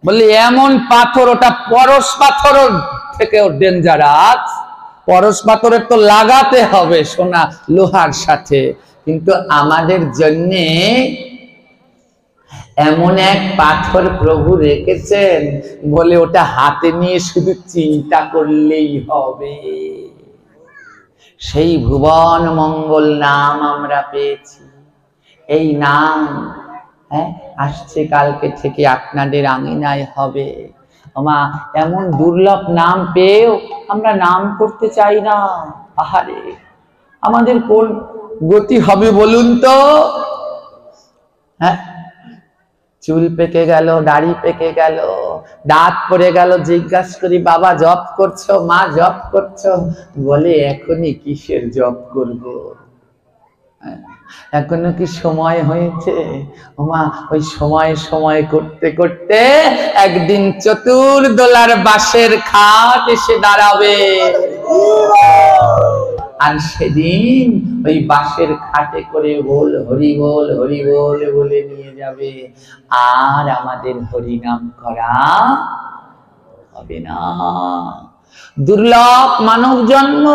বলি এমন পাথর, ওটা পরশ পাথর থেকেও ডেঞ্জারাস। পরশ পাথরের তো লাগাতে হবে সোনা লোহার সাথে, কিন্তু আমাদের জন্যে এমন এক পাথর প্রভু রেখেছেন, বলে ওটা হাতে নিয়ে শুধু চিন্তা করলেই হবে। সেই ভুবন মঙ্গল নাম আমরা পেয়েছি। এই নাম আসছে কালকে থেকে আপনাদের আঙিনায় হবে। মা, এমন দুর্লভ নাম পেয়েও আমরা নাম করতে চাই না। আহারে, আমাদের কোন গতি হবে বলুন তো? হ্যাঁ, চুল পেকে গেল, দাড়ি পেকে গেল, দাঁত পড়ে গেল, জিজ্ঞাসা করি বাবা জপ করছো, মা জপ করছো? বলে এখনই কিসের জপ করব, এখনো কি সময় হয়েছে? ওমা, ওই সময় সময় করতে করতে একদিন চতুর্দোলার বাঁশের খাট এসে দাঁড়াবে, আর সেদিন ওই বাঁশের খাটে করে বল হরি বল হরি বল বলে নিয়ে যাবে, আর আমাদের হরিনাম করা হবে না। দুর্লভ মানব জন্ম,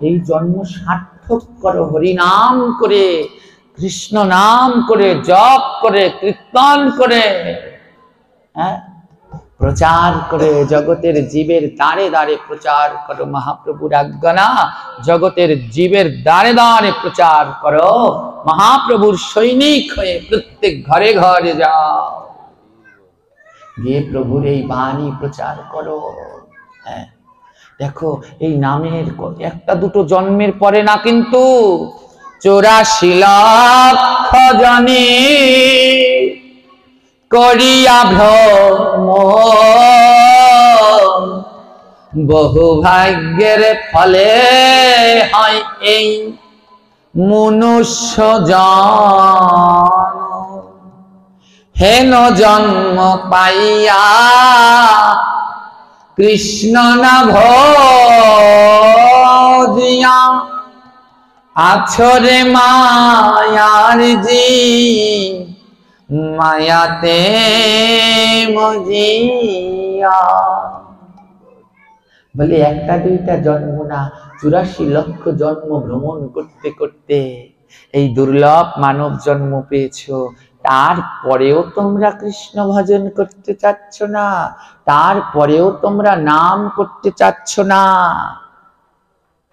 এই জন্ম সার্থক করো, হরিনাম করে, কৃষ্ণ নাম করে, জপ করে, কীর্তন করে, প্রচার করে, জগতের জীবের দাঁড়ে দাঁড়ে প্রচার করো। মহাপ্রভুর আজ্ঞা না, জগতের জীবের দাঁড়ে দাঁড়ে প্রচার করো। মহাপ্রভুর সৈনিক হয়ে প্রত্যেক ঘরে ঘরে যাও, গিয়ে প্রভুর এই বাণী প্রচার করো। হ্যাঁ, দেখো এই নামের একটা দুটো জন্মের পরে না, কিন্তু 84 লক্ষ জনে করিয়া ভ্রমণ, বহু ভাগ্যের ফলে হয় এই মনুষ্য জন্ম। হেন জন্ম পাইয়া কৃষ্ণ না ভজিয়া, আছরে মায়ার জি মায়াতে মজিয়া। বলে একটা দুইটা জন্ম না, 84 লক্ষ জন্ম ভ্রমণ করতে করতে এই দুর্লভ মানব জন্ম পেয়েছো। তারপরেও তোমরা কৃষ্ণ ভজন করতে চাচ্ছ না, তারপরেও তোমরা নাম করতে চাচ্ছ না।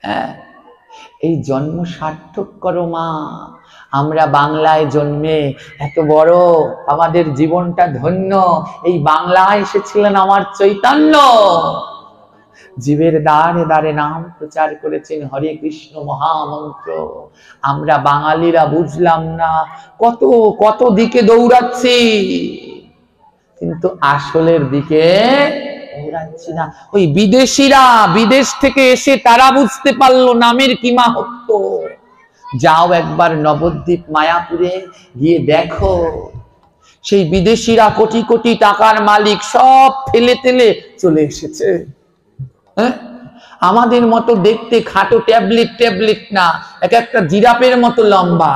হ্যাঁ, এই জন্ম সার্থক করো মা। আমরা বাংলায় জন্মে এত বড়, আমাদের জীবনটা ধন্য। এই বাংলায় এসেছিলেন আমার চৈতন্য, জীবের দ্বারে দ্বারে নাম প্রচার করেছেন হরে কৃষ্ণ মহামন্ত্র। আমরা বাঙালিরা বুঝলাম না, কত কত দিকে দৌড়াচ্ছি, কিন্তু আসলের দিকে দৌড়াচ্ছি না। ওই বিদেশিরা বিদেশ থেকে এসে তারা বুঝতে পারলো নামের কি মাহাত্ম্য। যাও একবার নবদ্বীপ মায়াপুরে গিয়ে দেখো, সেই বিদেশিরা কোটি কোটি টাকার মালিক, সব ফেলে তেলে চলে এসেছে। আমাদের মতো দেখতে খাটো ট্যাবলেট না, এক একটা জিরাফের মতো লম্বা।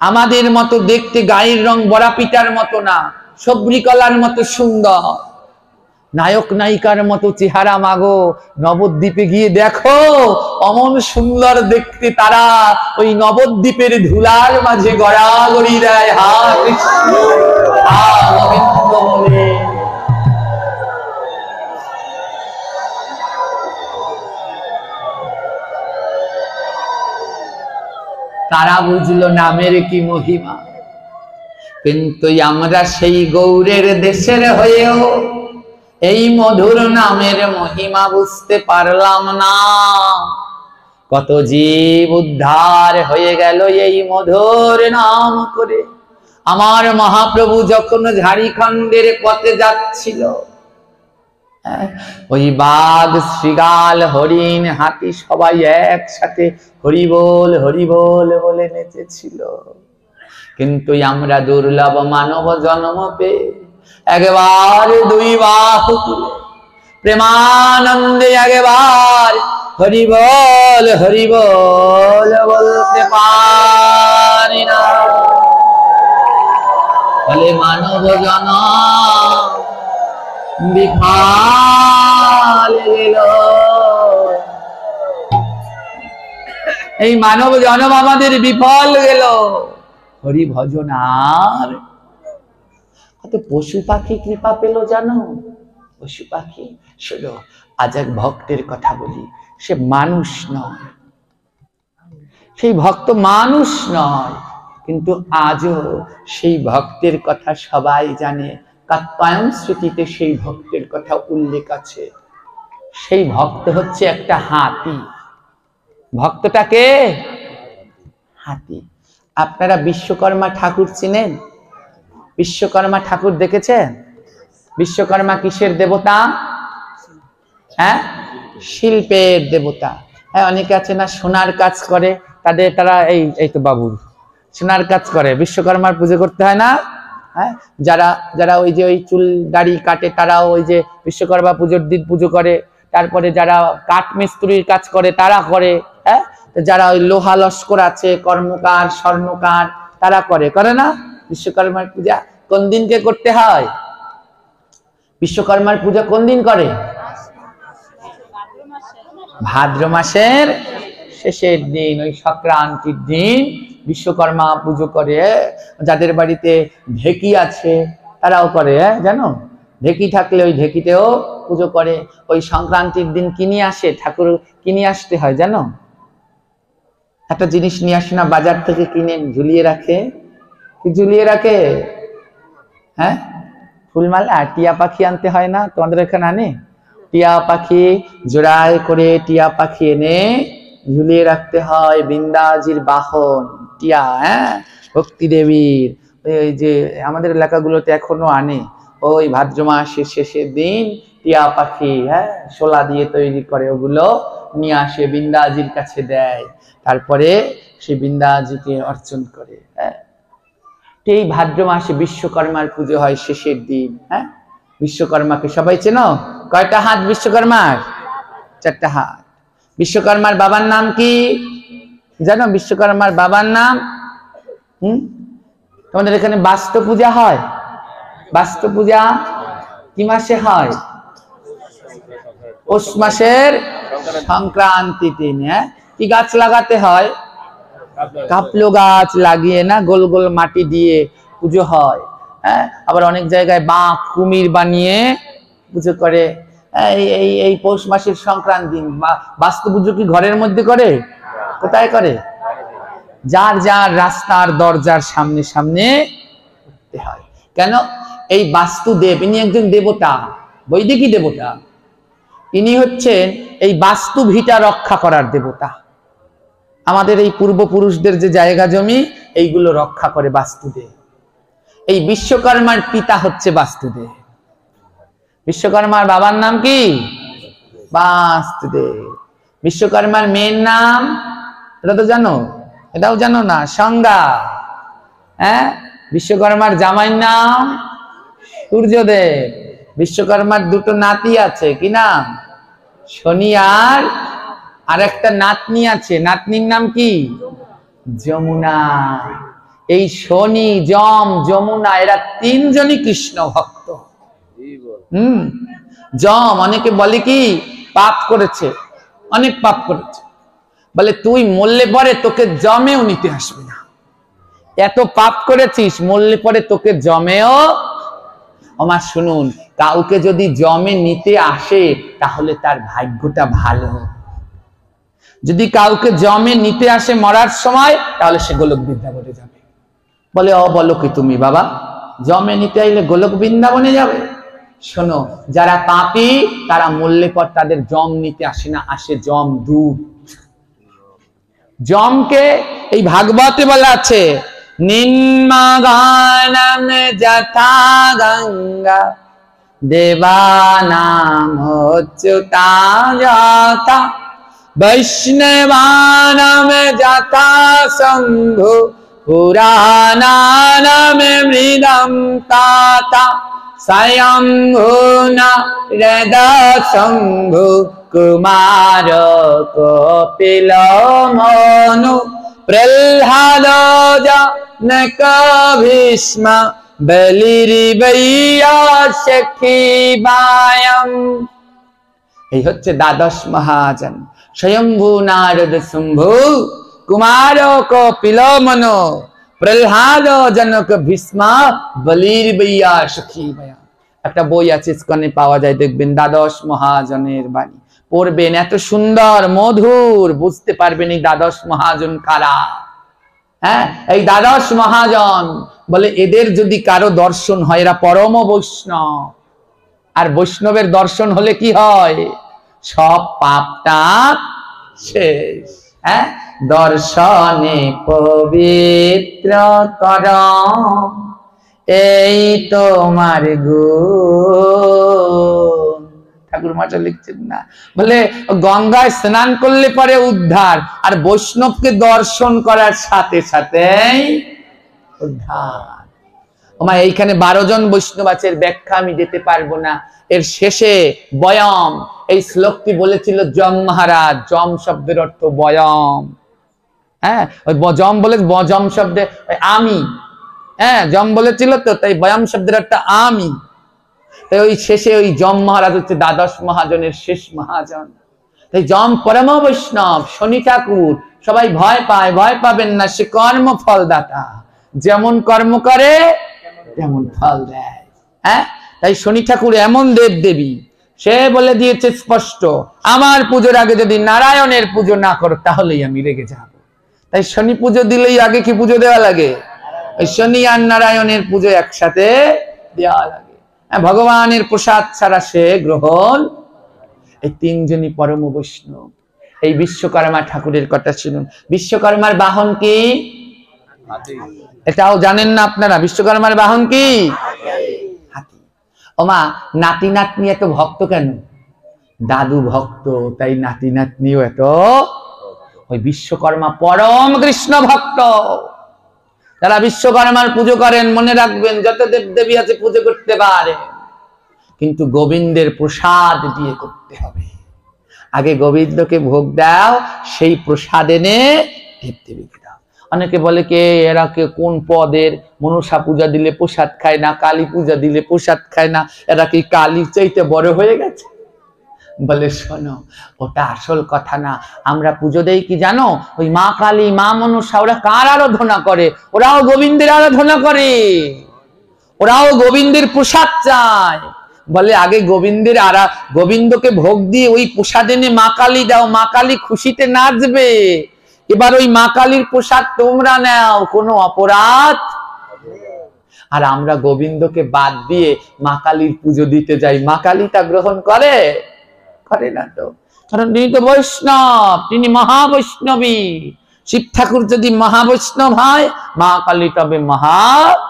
আমাদের মতো দেখতে গায়ের রং বড়া পিটার মতো না, সবরি কলার মতো সুন্দর, নায়ক নায়িকার মতো চেহারা। মাগো, নবদ্বীপে গিয়ে দেখো অমন সুন্দর দেখতে তারা ওই নবদ্বীপের ধুলার মাঝে গড়াগড়ি দেয়, হা কৃষ্ণ হা গোবিন্দ বলে। তারা বুঝলো নামের কি মহিমা। কিন্তু আমরা সেই গৌরের দেশের হয়েও এই মধুর নামের মহিমা বুঝতে পারলাম না। কত জীব উদ্ধার হয়ে গেল এই মধুর নাম করে। আমার মহাপ্রভু যখন ঝাড়খণ্ডের পথে যাচ্ছিল, ওই বাঘ, শৃগাল, হরিণ, হাতি সবাই একসাথে হরিবোল হরিবোল বলে নেচেছিল। কিন্তু আমরা দুর্লভ মানব জন্ম পেয়ে একবার দুই বাহু তুলে প্রেমানন্দে একবার হরিবোল হরিবোল বলতে পারি না। বলে মানব জন্ম বিফল গেল। এই মানব জন্ম আমাদের বিফল গেল, হরি ভজন আর। কত পশু পাখি কৃপা পেল জানো? পশু পাখি শোনো, আজ এক ভক্তের কথা বলি, সে মানুষ নয়, সেই ভক্ত মানুষ নয়, কিন্তু আজও সেই ভক্তের কথা সবাই জানে। কাত্যায়ন স্মৃতিতে সেই ভক্তের কথা উল্লেখ আছে। সেই ভক্ত হচ্ছে একটা হাতি। ভক্তটাকে হাতি। আপনারা বিশ্বকর্মা ঠাকুর চিনেন? বিশ্বকর্মা ঠাকুর দেখেছেন? বিশ্বকর্মা কিসের দেবতা? হ্যাঁ, শিল্পের দেবতা। হ্যাঁ, অনেকে আছে না সোনার কাজ করে, তারা এই তো বাবুর সোনার কাজ করে, বিশ্বকর্মার পুজো করতে হয় না? হ্যাঁ, যারা ওই যে ওই চুল দাড়ি কাটে তারাও ওই যে বিশ্বকর্মা পুজোর দিন পুজো করে। তারপরে যারা কাঠ মিস্ত্রির কাজ করে তারা করে। হ্যাঁ, যারা ওই লোহা লস্কর আছে, কর্মকার স্বর্ণকার, তারা করে না বিশ্বকর্মার পূজা? কোন দিনকে করতে হয়? বিশ্বকর্মার পূজা কোন দিন করে? ভাদ্র মাসের শেষের দিন, ওই সংক্রান্তির দিন বিশ্বকর্মা পুজো করে। যাদের বাড়িতে ঢেকি আছে তারাও করে, জানো? ঢেকি থাকলে ওই ঢেকিতেও পুজো করে। ওই সংক্রান্তির দিন কিনে আসে, ঠাকুর কিনে আসতে হয় জানো? একটা জিনিস নিয়ে আসে না বাজার থেকে, কিনে ঝুলিয়ে রাখে। কি ঝুলিয়ে রাখে? হ্যাঁ, ফুলমালা। টিয়া পাখি আনতে হয় না? তোমাদের এখানে আনে টিয়া পাখি, জোড়ায় করে টিয়া পাখি এনে ঝুলিয়ে রাখতে হয়। বৃন্দাজির বাহন টিয়া, হ্যাঁ, ভক্তি দেবীর। ওই যে আমাদের এলাকাগুলোতে এখনো আনে, ওই ভাদ্র মাসের শেষের দিন টিয়া পাখি, হ্যাঁ, শোলা দিয়ে তৈরি করে, ওগুলো নিয়ে আসে বৃন্দাজির কাছে দেয়। তারপরে সে বৃন্দাজিকে অর্চন করে। হ্যাঁ, এই ভাদ্র মাসে বিশ্বকর্মার পুজো হয় শেষের দিন। হ্যাঁ, বিশ্বকর্মাকে সবাই চেনো? কয়টা হাত বিশ্বকর্মার? 4টা হাত। বিশ্বকর্মার বাবার নাম কি জানো? বিশ্বকর্মার বাবার নাম তোমাদের এখানে বাস্তু পূজা হয়? বাস্তু পূজা কি মাসে হয়? পৌষ মাসের সংক্রান্তি দিন। হ্যাঁ, কি গাছ লাগাতে হয়? কাপলো গাছ লাগিয়ে না গোল গোল মাটি দিয়ে পুজো হয়। হ্যাঁ, আবার অনেক জায়গায় বাঁক কুমির বানিয়ে পুজো করে। এই পৌষ মাসের সংক্রান্তি দিন। বাস্তু পুজো কি ঘরের মধ্যে করে? কোথায় করে? যার যার রাস্তার দরজার সামনে সামনে করতে হয়। কেন? এই বাস্তুদেব, ইনি একজন দেবতা, বৈদিকী দেবতা। ইনি হচ্ছেন এই বাস্তু ভিটা রক্ষা করার দেবতা। আমাদের এই পূর্বপুরুষদের যে জায়গা জমি, এইগুলো রক্ষা করে বাস্তুদেব। এই বিশ্বকর্মার পিতা হচ্ছে বাস্তুদেব। বিশ্বকর্মার বাবার নাম কি? বাস্তুদেব। বিশ্বকর্মার মেয়ের নাম এটা তো জানো? এটাও জানো না? সংজ্ঞা। হ্যাঁ, বিশ্বকর্মার জামাইয়ের নাম সূর্যদেব। বিশ্বকর্মার 2টো নাতি আছে, কি নাম? শনি আর একটা নাতনি আছে। নাতনির নাম কি? যমুনা। এই শনি, যম, যমুনা এরা 3জনই কৃষ্ণ ভক্ত। যম অনেকে বলে কি পাপ করেছে, অনেক পাপ করেছে, বলে তুই মরলে পরে তোকে জমেও নিতে আসবে না, এত পাপ করেছিস, মরলে পরে তোকে জমেও। আমার শুনুন, কাউকে যদি জমে নিতে আসে তাহলে তার ভাগ্যটা ভালো। যদি কাউকে জমে নিতে আসে মরার সময়, তাহলে সে গোলক বৃন্দাবনে যাবে। বলে বলো কি তুমি বাবা, জমে নিতে আইলে গোলক বৃন্দাবনে যাবে? শোনো, যারা পাপী তারা মরলে পর তাদের জম নিতে আসে না, আসে জম দূত। জমকে এই ভাগবতে বলা আছে, নিম্নগানম যথা গঙ্গা দেবানাম অচ্যুতা যথা বৈষ্ণবানাম যথা শম্ভু পুরাণানাম মৃদম তাতা স্বয়ম্ভুনা হৃদা শম্ভু কুমার কপিল মনু প্রহ্লাদ জনক ভীষ্ম বলির বৈয়া সখী বায়ম। এই হচ্ছে দ্বাদশ মহাজন। স্বয়ম্ভু নারদ শম্ভু কুমার কপিল মনো প্রহ্লাদ জনক ভীষ্মা বলির বৈয়া সখী বায়ম। একটা বই আছে, ইস্কনে পাওয়া যায়, দেখবেন দ্বাদশ মহাজনের বাণী পড়বেন, এত সুন্দর মধুর, বুঝতে পারবেন এই দ্বাদশ মহাজন কারা। হ্যাঁ, এই দ্বাদশ মহাজন বলে এদের যদি কারো দর্শন হয় এরা পরম বৈষ্ণব। আর বৈষ্ণবের দর্শন হলে কি হয়? সব পাপটা শেষ। হ্যাঁ, দর্শনে পবিত্র কর এই তোমার গুণ। ঠাকুর মাতা লিখছেন না, বলে গঙ্গায় স্নান করলে পরে উদ্ধার, আর বৈষ্ণবকে দর্শন করার সাথে সাথেই উদ্ধার। ওমা এইখানে 12 জন বৈষ্ণব আছে, এর ব্যাখ্যা আমি দিতে পারবো না। এর শেষে বয়ম, এই শ্লোকটি বলেছিল যম মহারাজ। যম শব্দের অর্থ বয়ম। হ্যাঁ, ওই যম বলে, যম শব্দে আমি, হ্যাঁ যম বলেছিল তো, তাই বয়ম শব্দের অর্থ আমি। তাই ওই শেষে ওই যম মহারাজ হচ্ছে দ্বাদশ মহাজনের শেষ মহাজন। তাই যম পরম বৈষ্ণব, শনি ঠাকুর। সবাই ভয় পায়, ভয় পাবেন না, সে কর্ম ফলদাতা, যেমন কর্ম করে তেমন ফল দেয়। হ্যাঁ, তাই শনি ঠাকুর এমন দেব দেবী, সে বলে দিয়েছে স্পষ্ট, আমার পুজোর আগে যদি নারায়ণের পুজো না করো তাহলেই আমি রেগে যাব। তাই শনি পুজো দিলেই আগে কি পুজো দেওয়া লাগে? ওই শনি আর নারায়ণের পুজো একসাথে দেওয়া লাগে। ভগবানের প্রসাদ ছাড়া সে গ্রহণ। এই তিনজনই পরম বৈষ্ণব। এই বিশ্বকর্মা ঠাকুরের কথা শুনুন। বিশ্বকর্মার বাহন কি? এটাও জানেন না আপনারা? বিশ্বকর্মার বাহন কি? হাতি। ওমা, নাতি নাতনি এত ভক্ত কেন? দাদু ভক্ত, তাই নাতি নাতনিও এত। ওই বিশ্বকর্মা পরম কৃষ্ণ ভক্ত। যারা বিশ্বকর্মার পুজো করেন মনে রাখবেন, যত দেব দেবী আছে পুজো করতে পারে, কিন্তু গোবিন্দের প্রসাদ দিয়ে করতে হবে। আগে গোবিন্দকে ভোগ দাও, সেই প্রসাদ এনে দেব দেবীকে দাও। অনেকে বলে কে এরা কে কোন পদের? মনসা পূজা দিলে প্রসাদ খায় না, কালী পূজা দিলে প্রসাদ খায় না, এরা কি কালীর চাইতে বড় হয়ে গেছে? বলে শোনো, ওটা আসল কথা না। আমরা পুজো দেই কি জানো? ওই মা কালী, মা মনসা, ওরা কার আরাধনা করে? ওরাও গোবিন্দের আরাধনা করে, ওরাও গোবিন্দের প্রসাদ চায়। বলে আগে গোবিন্দের গোবিন্দকে ভোগ দিয়ে ওই প্রসাদ এনে মা কালী দাও, মা কালী খুশিতে নাচবে। এবার ওই মা কালীর প্রসাদ তোমরা নাও, কোনো অপরাধ। আর আমরা গোবিন্দকে বাদ দিয়ে মা কালীর পুজো দিতে যাই, মা কালী তা গ্রহণ করে? করে না তো। কারণ তিনি তো বৈষ্ণব, তিনি মহাবৈষ্ণবী। শিব ঠাকুর যদি মহাবৈষ্ণব হয়, মা কালী তবে মহাবৈষ্ণবী।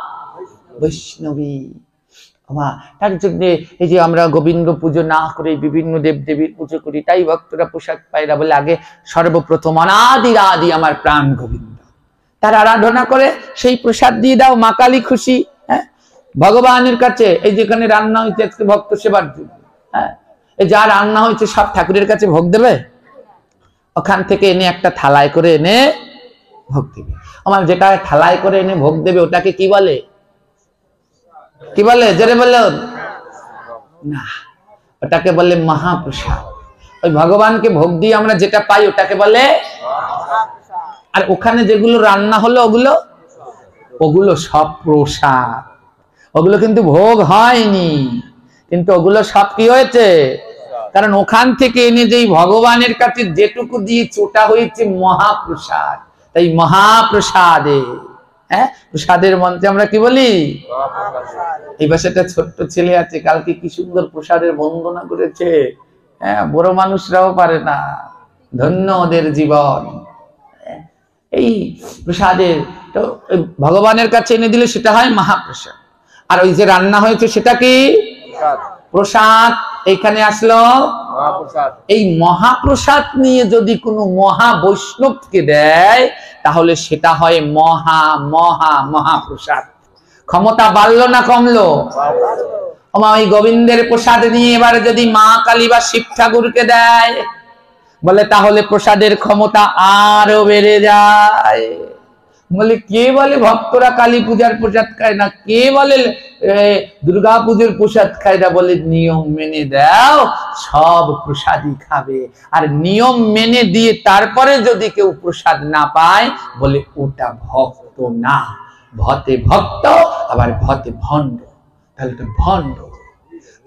তার জন্য এই যে আমরা গোবিন্দ পুজো না করে বিভিন্ন দেব দেবীর পুজো করি, তাই ভক্তরা প্রসাদ পায় না। বলে আগে সর্বপ্রথম অনাদির আদি আমার প্রাণ গোবিন্দ, তার আরাধনা করে সেই প্রসাদ দিয়ে দাও, মা কালী খুশি। হ্যাঁ, ভগবানের কাছে এই যেখানে রান্না হয়েছে আজকে ভক্ত সেবার জন্য, হ্যাঁ, এই যা রান্না হয়েছে সব ঠাকুরের কাছে ভোগ দেবে। ওখান থেকে এনে একটা থালায় করে এনে ভোগ দেবে। আমার যেটা থালায় করে এনে ভোগ দেবে ওটাকে কি বলে? কি বলে? জোরে বলো না। ওটাকে বলে মহাপ্রসাদ। ওই ভগবানকে ভোগ দিয়ে আমরা যেটা পাই ওটাকে বলে। আর ওখানে যেগুলো রান্না হলো ওগুলো সব প্রসাদ। ওগুলো কিন্তু ভোগ হয়নি, কিন্তু ওগুলো সব কি হয়েছে? কারণ ওখান থেকে এনে যেই ভগবানের কাছে যেটুকু দিয়ে চোটা হয়েছে মহাপ্রসাদ। তাই মহাপ্রসাদে, হ্যাঁ, প্রসাদের মন্ত্রে আমরা কি বলি? এই পাশে একটা ছোট্ট ছেলে আছে, কালকে কি সুন্দর প্রসাদের বন্দনা করেছে। হ্যাঁ, বড় মানুষরাও পারে না। ধন্য ওদের জীবন। এই প্রসাদের তো ভগবানের কাছে এনে দিলে সেটা হয় মহাপ্রসাদ। আর ওই যে রান্না হয়েছে সেটা কি? প্রসাদ। এইখানে আসলো মহাপ্রসাদ। এই মহাপ্রসাদ নিয়ে যদি কোনো মহা বৈষ্ণবকে দেয় তাহলে সেটা হয় মহা মহা মহাপ্রসাদ। ক্ষমতা বাড়লো না কমলো? ওই গোবিন্দের প্রসাদ নিয়ে এবারে যদি মা কালী বা শিব ঠাকুরকে দেয়, বলে তাহলে প্রসাদের ক্ষমতা আরো বেড়ে যায়। বলে কে বলে ভক্তরা কালী পূজার প্রসাদ খায় না, কে বলে দুর্গা পুজোর প্রসাদ খায় না? বলে নিয়ম মেনে দাও, সব প্রসাদই খাবে। আর নিয়ম মেনে দিয়ে তারপরে যদি কেউ প্রসাদ না পায়, বলে ওটা ভক্ত না। ভতে ভক্ত আবার ভতে ভণ্ড, তাহলে তো ভণ্ড।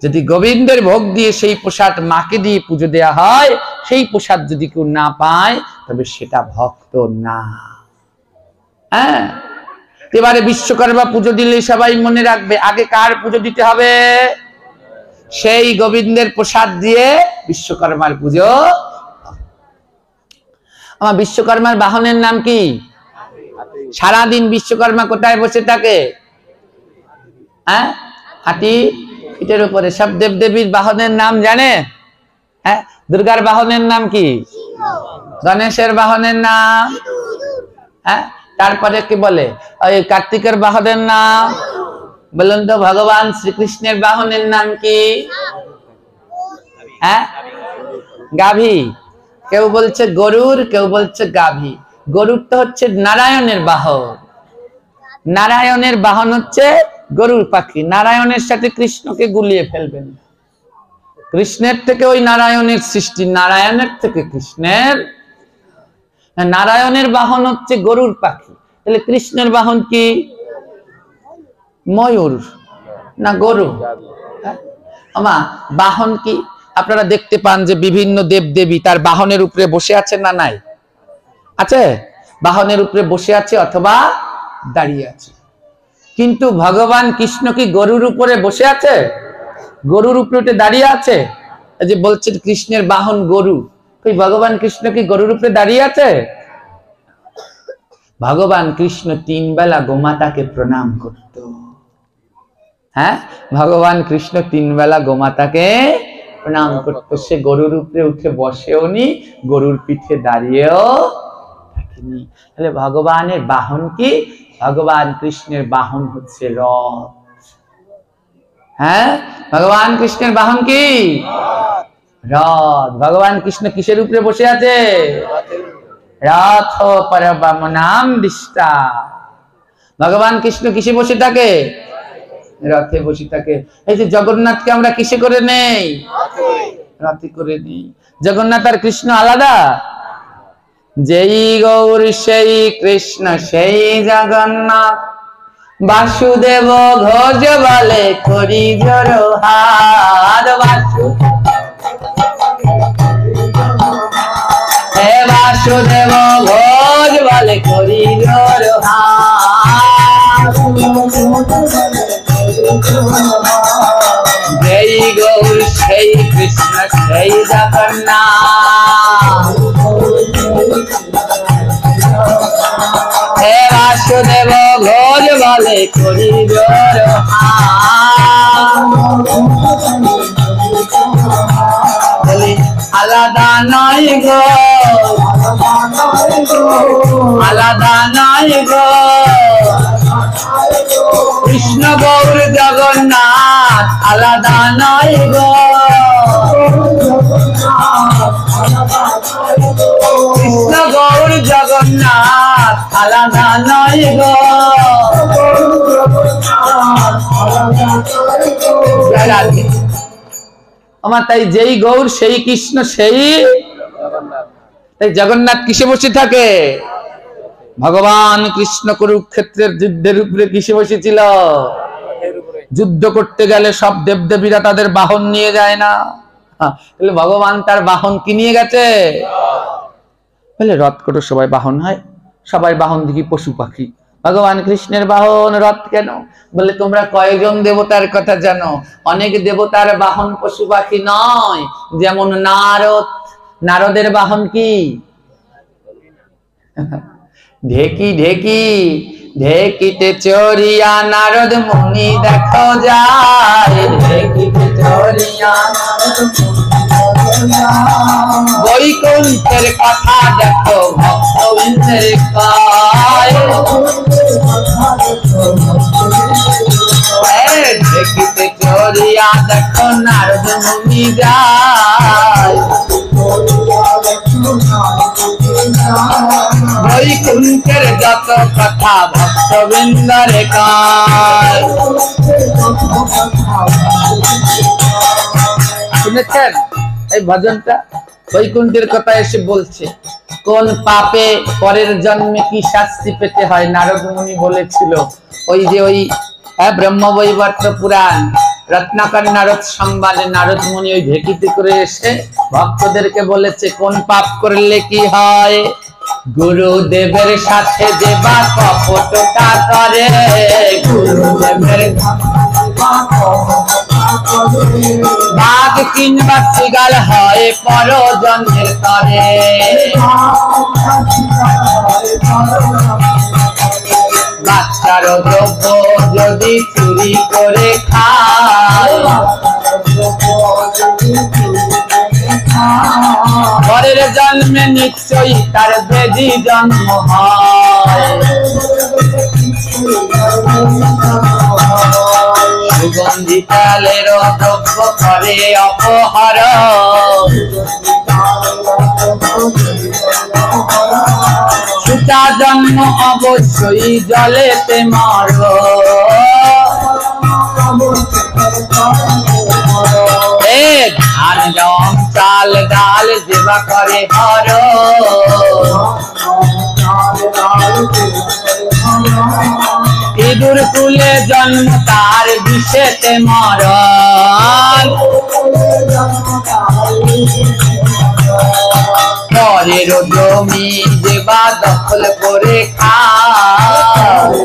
যদি গোবিন্দের ভোগ দিয়ে সেই প্রসাদ মাকে দিয়ে পুজো দেয়া হয়, সেই প্রসাদ যদি কেউ না পায়, তবে সেটা ভক্ত না। হ্যাঁ, এবারে বিশ্বকর্মা পুজো দিলে সবাই মনে রাখবে, আগে কার পুজো দিতে হবে? সেই গোবিন্দের প্রসাদ দিয়ে বিশ্বকর্মার পুজো। আমার বিশ্বকর্মার বাহনের নাম কি? সারাদিন বিশ্বকর্মা কোথায় বসে থাকে? হ্যাঁ, হাতি পিঠের উপরে। সব দেবদেবীর বাহনের নাম জানে? হ্যাঁ, দুর্গার বাহনের নাম কি? গণেশের বাহনের নাম? হ্যাঁ, তারপরে কি বলে? ওই কার্তিকের বাহনের নাম বলুন তো। ভগবান শ্রীকৃষ্ণের বাহনের নাম কি? হ্যাঁ, গাভী। কেউ বলছে গরুর, কেউ বলছে গাভী। গরুর তো হচ্ছে নারায়ণের বাহন। নারায়ণের বাহন হচ্ছে গরুর পাখি। নারায়ণের সাথে কৃষ্ণকে গুলিয়ে ফেলবেন। কৃষ্ণের থেকে ওই নারায়ণের সৃষ্টি, নারায়ণের থেকে কৃষ্ণের। নারায়ণের বাহন হচ্ছে গরুর পাখি, তাহলে কৃষ্ণের বাহন কি? ময়ূর না গরু? আমা বাহন কি? আপনারা দেখতে পান যে বিভিন্ন দেবদেবী তার বাহনের উপরে বসে আছে না নাই? আছে, বাহনের উপরে বসে আছে অথবা দাঁড়িয়ে আছে। কিন্তু ভগবান কৃষ্ণ কি গরুর উপরে বসে আছে? গরুর উপরে দাঁড়িয়ে আছে? যে বলছেন কৃষ্ণের বাহন গরু, ভগবান কৃষ্ণ কি গরুর উপরে দাঁড়িয়ে আছে? ভগবান কৃষ্ণ 3 বেলা গোমাতাকে প্রণাম করত। হ্যাঁ, ভগবান কৃষ্ণ 3 বেলা গোমাতাকে প্রণাম করত। সে গরুর উপরে উঠে বসেও নি, গরুর পিঠে দাঁড়িয়েও থাকেনি। তাহলে ভগবানের বাহন কি? ভগবান কৃষ্ণের বাহন হচ্ছে রথ। হ্যাঁ, ভগবান কৃষ্ণের বাহন কি? রথ। ভগবান কৃষ্ণ কিসের উপরে বসে আছে? রথ পরবামনাম দিষ্টা। ভগবান কৃষ্ণ কিসে বসে থাকে? রথে বসে থাকে। এই যে জগন্নাথকে আমরা কিসে করে নেই? রথে করে নেই। জগন্নাথ আর কৃষ্ণ আলাদা? যেই গৌর সেই কৃষ্ণ সেই জগন্নাথ, বাসুদেব ঘোষ বলে করি জোড় হাত। বাসুদেব ঘোষ বলে করি জোড় হাত। যেই গৌর সেই কৃষ্ণ সেই জগন্নাথ, হে বাসুদেব ঘোষ বলে করি জোড় হাত। আলাদা নয় গো, আলাদা নয় গো, কৃষ্ণ গৌর জগন্নাথ আলাদা নয় গো। কৃষ্ণ গৌর জগন্নাথ আলাদা নয় গো। আমার তাই যেই গৌর সেই কৃষ্ণ সেই তাই জগন্নাথ কিসে বসে থাকে? ভগবান কৃষ্ণ কুরুক্ষেত্রের যুদ্ধের উপরে কিসে বসেছিল? যুদ্ধ করতে গেলে সব দেবদেবীরা তাদের বাহন নিয়ে যায় না? তাহলে ভগবান তার বাহন কি নিয়ে গেছে? বলে রথ করে সবাই বাহন হয়, সবাই বাহন দেখি পশু পাখি। ভগবান কৃষ্ণের বাহন রথ কেন? বলে তোমরা কয়জন দেবতার কথা জানো? অনেক দেবতার বাহন পশু পাখি নয়। যেমন নারদ, নারদের বাহন কি? ঢেকি ঢেকি ঢেকিতে চড়িয়া নারদ মুনি দেখো যায়। ঢেকিতে চড়িয়া বৈকুণ্ঠের কথা দেখো ভক্তবৃন্দের কয়। ঢেকিতে চড়িয়া দেখো নারদ মুনি যায়। বৈকুণ্ঠের যত কথা ভক্তবৃন্দরে কয়। শুনেছেন এই ভজনটা? বৈকুণ্ঠের কথা এসে বলছে কোন পাপে পরের জন্মে কি শাস্তি পেতে হয়। নারদ মুনি বলেছিল ওই যে ওই ব্রহ্মবৈবর্ত পুরাণ রত্নাকর নারদ সংবাদে নারদ মুনি ওই ঢেকিতে করে এসে ভক্তদেরকে বলেছে কোন পাপ করলে কি হয়। গুরুদেবের সাথে যে বা কপটতা করে, গুরুদেবের বাঘ কিংবা শিগাল হয় পর জন্মের তরে। বাচ্চার দ্রব্য যদি চুরি করে খায়, পরের জন্মে নিশ্চয়ই তার বেদি জন্ম হয়। সুগন্ধি তালের দ্রব্য করে অপহরণ, সুতা জন্ম অবশ্যই জলেতে মরণ। ধান জম চাল ডাল যেবা করে হরণ, ইঁদুর কুলে জন্ম তার বিষেতে মরণ। পরের জমি যেবা দখল করে খায়,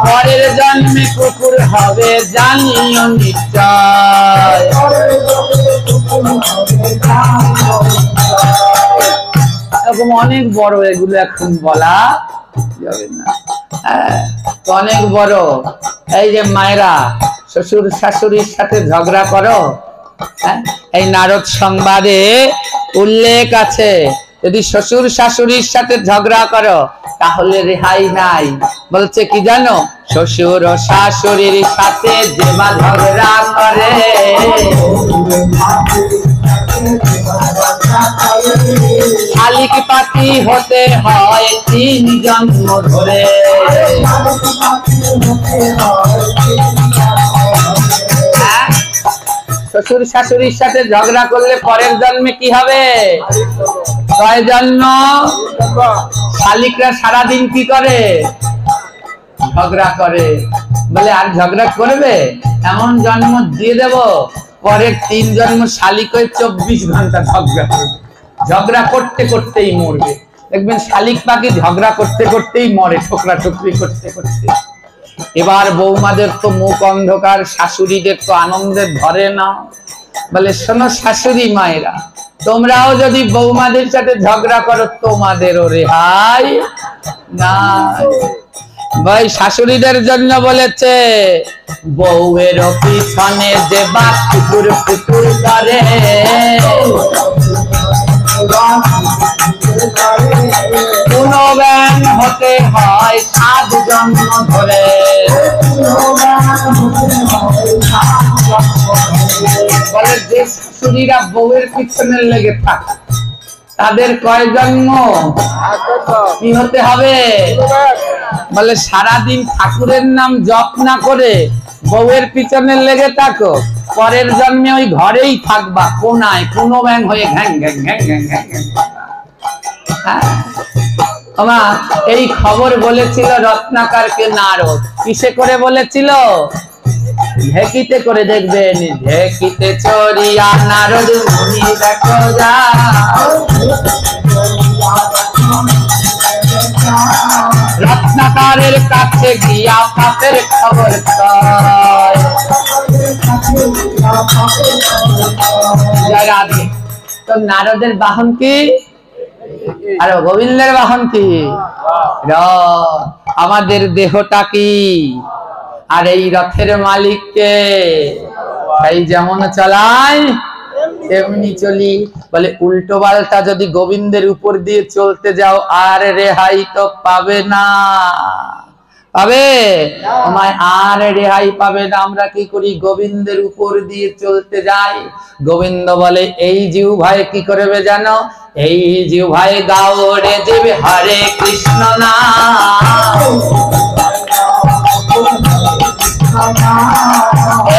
পরের জন্মে কুকুর হবে জানিও নিশ্চয়। এরকম অনেক বড়, এগুলো এখন বলা যাবে না। অনেক বড়। এই যে মায়েরা শ্বশুর শাশুড়ির সাথে ঝগড়া করো, এই নারদ সংবাদে উল্লেখ আছে যদি শ্বশুর শাশুড়ির সাথে ঝগড়া করো তাহলে রেহাই নাই। বলছে কি জানো, শ্বশুর ও শাশুড়ির সাথে যে বা ঝগড়া করে, শালিক পাখি হতে হয় 3 জন্ম ধরে। শ্বশুর শাশুড়ির সাথে ঝগড়া করলে পরের জন্মে কি হবে? 6 জন্ম। শালিকরা সারাদিন কি করে? ঝগড়া করে। বলে আর ঝগড়া করবে, এমন জন্ম দিয়ে দেব পরের 3 জন্ম শালিক হয়ে 24 ঘন্টা ঝগড়া করবে। ঝগড়া করতে করতেই মরবে। দেখবেন শালিক পাখি ঝগড়া করতে করতেই মরে, ঠোকরা ঠোকরি করতে করতে। এবার বৌমাদের তো মুখ অন্ধকার, শাশুড়িদের তো আনন্দের ধরে না। বলে শোনো শাশুড়ি মায়েরা, তোমরাও যদি বৌমাদের সাথে ঝগড়া করো তোমাদেরও রেহাই নাই। ভাই শাশুড়িদের জন্য বলেছে বউয়ের পিছনে যে বা কুকুর কুকুর করে, কোন ব্যাং হতে হয় 7 জন্ম ধরে। বলে যে শাশুড়িরা বউয়ের পিছনে লেগে থাকে তাদের কয় জন্ম কি হতে হবে? বলে সারাদিন ঠাকুরের নাম জপ না করে বউয়ের পিছনে লেগে থাকো, পরের জন্মে ওই ঘরেই থাকবা, কোনায় কোনো ব্যাং হয়ে ঘ্যাং ঘ্যাং ঘ্যাং ঘ্যাং ঘ্যাং ঘ্যাং। এই খবর বলেছিল রত্নাকরকে নারদ। কিসে করে বলেছিল? ঢেকিতে করে। দেখবেন ঢেকিতে চড়িয়া নারদ মুনি দেখো যা, রত্নাকরের কাছে গিয়া পাপের খবর কয়। জয় রাধে। তো নারদের বাহন কি? আর গোবিন্দের বাহন কি? রথ। আমাদের দেহটা কি? আর এই রথের মালিককে এই যেমন চালায় তেমনি চলি। বলে উল্টো পাল্টা যদি গোবিন্দের উপর দিয়ে চলতে যাও আর রেহাই তো পাবে না। পাবে? আমায় আর রেহাই পাবে না। আমরা কি করি? গোবিন্দের উপর দিয়ে চলতে যাই। গোবিন্দ বলে এই জিহ্বায় কি করবে জানো? এই জিহ্বায় গাও রে দেবে হরে কৃষ্ণ নাম,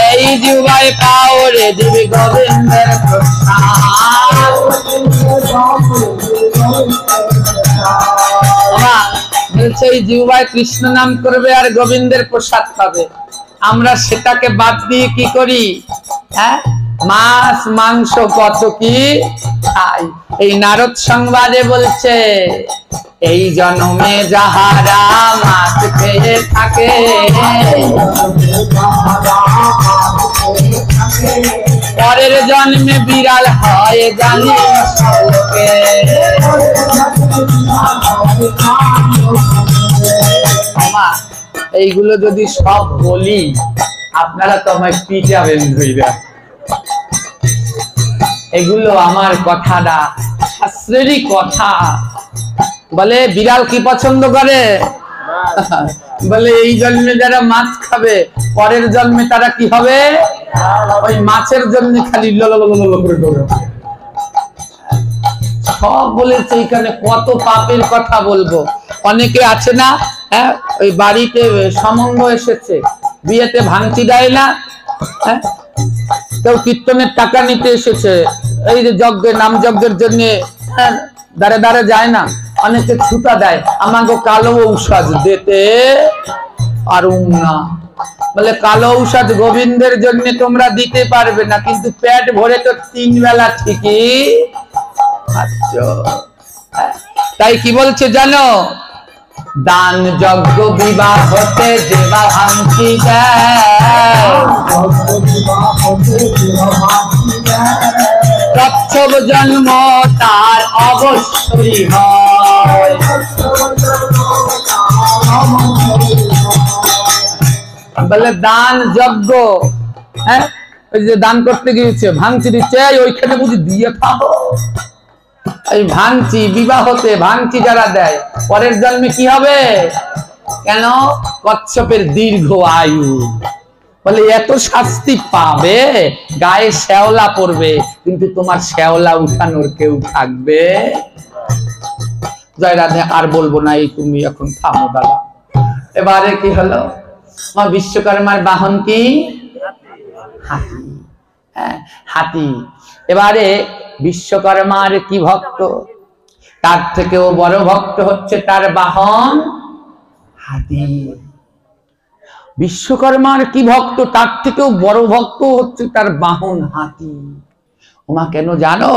এই জিহ্বায় পাও রে দেবে গোবিন্দের প্রসাদ। বলছে এই জিহ্বায় কৃষ্ণ নাম করবে আর গোবিন্দের প্রসাদ পাবে। আমরা সেটাকে বাদ দিয়ে কি করি? হ্যাঁ, মাছ মাংস কত কি খাই। এই নারদ সংবাদে বলছে এই জন্মে যাহারা মাছ খেয়ে থাকে, পরের জন্মে বিড়াল হয় জানি লোকে। এইগুলো যদি সব বলি আপনারা তো আমায় পিটাবেন ধইরা। এগুলো আমার কথা না, শাস্ত্রেরই কথা। বলে বিড়াল কি পছন্দ করে? বলে এই জন্মে যারা মাছ খাবে পরের জন্মে তারা কি হবে? ওই মাছের জন্য খালি করে দৌড়াবে। সব বলেছে এখানে। কত পাপের কথা বলবো। অনেকে আছে না, হ্যাঁ, ওই বাড়িতে সম্বন্ধ এসেছে, বিয়েতে ভাঙতি দেয় না, হ্যাঁ, কেউ কীর্তনের টাকা নিতে এসেছে, এই যে যজ্ঞের নাম যজ্ঞের জন্য দাঁড়ে দাঁড়ে যায় না, অনেকে ছুতা দেয়, আমাকে কালো ঔষধ দিতে পারুম না। বলে কালো ঔষধ গোবিন্দের জন্য তোমরা দিতে পারবে না, কিন্তু পেট ভরে তো 3 বেলা ঠিকই খাচ্ছ। তাই কি বলছে জানো? দান যজ্ঞ বিবাহ হতে দেবা ভাঙতি দেয়, কচ্ছপ জন্ম তার অবশ্যই হয়। বলে দান যজ্ঞ, হ্যাঁ, ওই যে দান করতে গিয়েছে ভাঙচি দিচ্ছে, ওইখানে বুঝি দিয়ে খাবো। এই ভাঙচি বিবাহতে ভাঙচি যারা দেয় পরের জন্মে কি হবে? কেন? কচ্ছপের দীর্ঘ আয়ু। বলে এত শাস্তি পাবে, গায়ে শ্যাওলা পড়বে, কিন্তু তোমার শ্যাওলা উঠানোর কেউ থাকবে? জয় রাধে। আর বলবো না, এই তুমি এখন থামো দাদা। এবারে কি হলো? আমার বিশ্বকর্মার বাহন কি? হাতি। হ্যাঁ, হাতি। এবারে বিশ্বকর্মার কি ভক্ত, তার থেকেও বড় ভক্ত হচ্ছে তার বাহন হাতি। বিশ্বকর্মার কি ভক্ত, তার থেকেও বড় ভক্ত হচ্ছে তার বাহন হাতি। ওমা কেন জানো?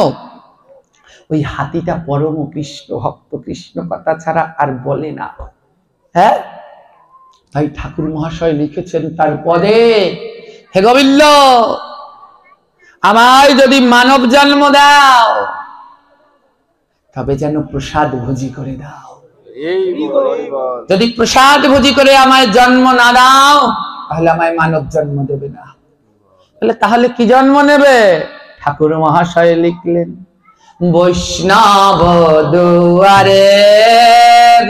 ওই হাতিটা পরম কৃষ্ণ ভক্ত, কৃষ্ণ কথা ছাড়া আর বলে না। হ্যাঁ, তাই ঠাকুর মহাশয় লিখেছেন তার পদে, হে গোবিন্দ আমায় যদি মানব জন্ম দাও তবে যেন প্রসাদ ভোজি করে দাও। যদি প্রসাদ ভোজি করে আমায় জন্ম না দাও তাহলে আমায় মানব জন্ম দেবে না। তাহলে কি জন্ম নেবে? ঠাকুর মহাশয় লিখলেন, বৈষ্ণব দুয়ারে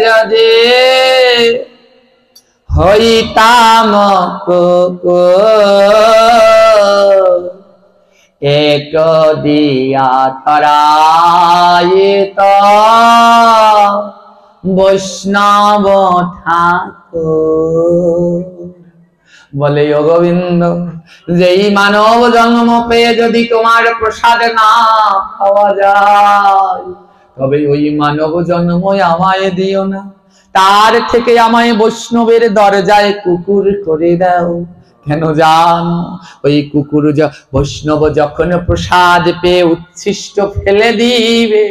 যদি হইতাম এক দিয়া তরায়িত বৈষ্ণব ঠাকুর। বলে ও গোবিন্দ, যেই মানব জন্ম পেয়ে যদি তোমার প্রসাদ না পাওয়া যায় তবে ওই মানব জন্ম আমায় দিও না, তার থেকে আমায় বৈষ্ণবের দরজায় কুকুর করে দাও। কেন জানো? ওই কুকুর বৈষ্ণব যখন প্রসাদ পেয়ে উচ্ছিষ্ট ফেলে দিবে,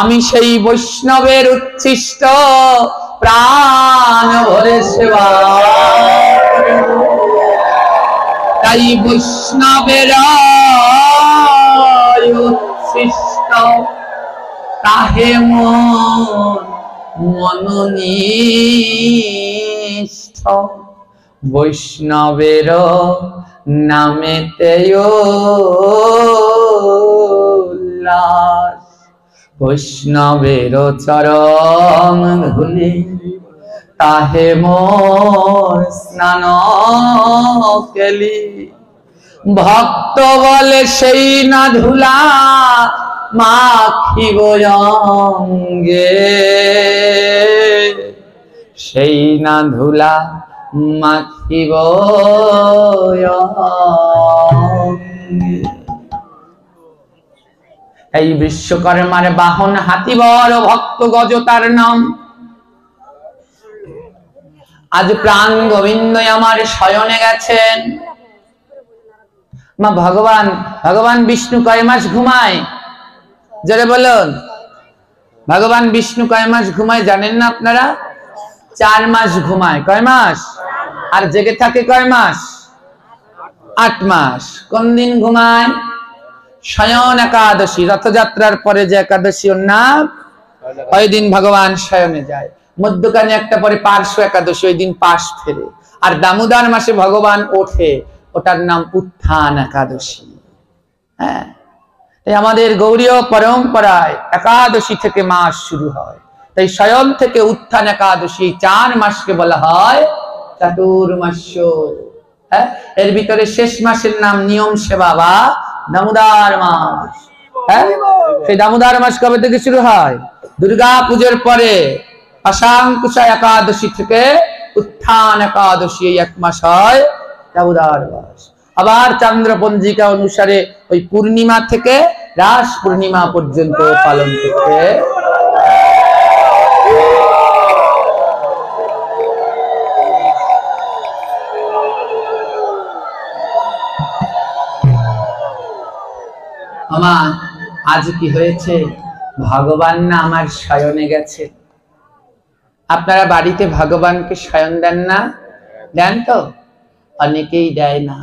আমি সেই বৈষ্ণবের উচ্ছিষ্ট প্রাণ ভরে সেবা। তাই বৈষ্ণবের উচ্ছিষ্ট তাহে মনোনিষ্ঠ, বৈষ্ণবের নামেতে উল্লাস, বৈষ্ণবের চরণ ধুলি তাহে মোর স্নান কেলি। ভক্ত বলে সেই না ধুলা মাখিব অঙ্গে, সেই না ধুলা মাখিব অঙ্গে। এই বিশ্বকর্মার বাহন হাতি, বড় ভক্ত গজ তার নাম। আজ প্রাণ গোবিন্দ আমার শয়নে গেছেন। মা ভগবান বিষ্ণু কয় মাস ঘুমায়? জোরে বলুন, ভগবান বিষ্ণু কয় মাস ঘুমায় জানেন না আপনারা? 4 মাস ঘুমায়। কয় মাস? আর জেগে থাকে কয় মাস? 8 মাস। কোন দিন ঘুমায়? শয়ন একাদশী, রথযাত্রার পরে যে একাদশী ওর নাম, ওই দিন ভগবান শয়নে যায়। মধ্যখানে একটা পরে পার্শ্ব একাদশী, ওই দিন পাশ ফেরে। আর দামোদর মাসে ভগবান ওঠে, ওটার নাম উত্থান একাদশী। হ্যাঁ, তাই আমাদের গৌড়ীয় পরম্পরায় একাদশী থেকে মাস শুরু হয়। তাই শয়ন থেকে উত্থান একাদশী 4 মাসকে বলা হয় চাতুর্মাস্য। হ্যাঁ, এর ভিতরে শেষ মাসের নাম নিয়ম সেবা বা দামোদর মাস। হ্যাঁ, সেই দামোদর মাস কবে থেকে শুরু হয়? দুর্গা পুজোর পরে অশাঙ্কুশা একাদশী থেকে উত্থান একাদশী, এই 1 মাস হয় দামোদর মাস। আবার চন্দ্র পঞ্জিকা অনুসারে ওই পূর্ণিমা থেকে রাস পূর্ণিমা পর্যন্ত পালন করতে। আমার আজ কি হয়েছে? ভগবান না আমার শয়নে গেছে। আপনারা বাড়িতে ভগবানকে শয়ন দেন না? দেন তো? অনেকেই দেয় না।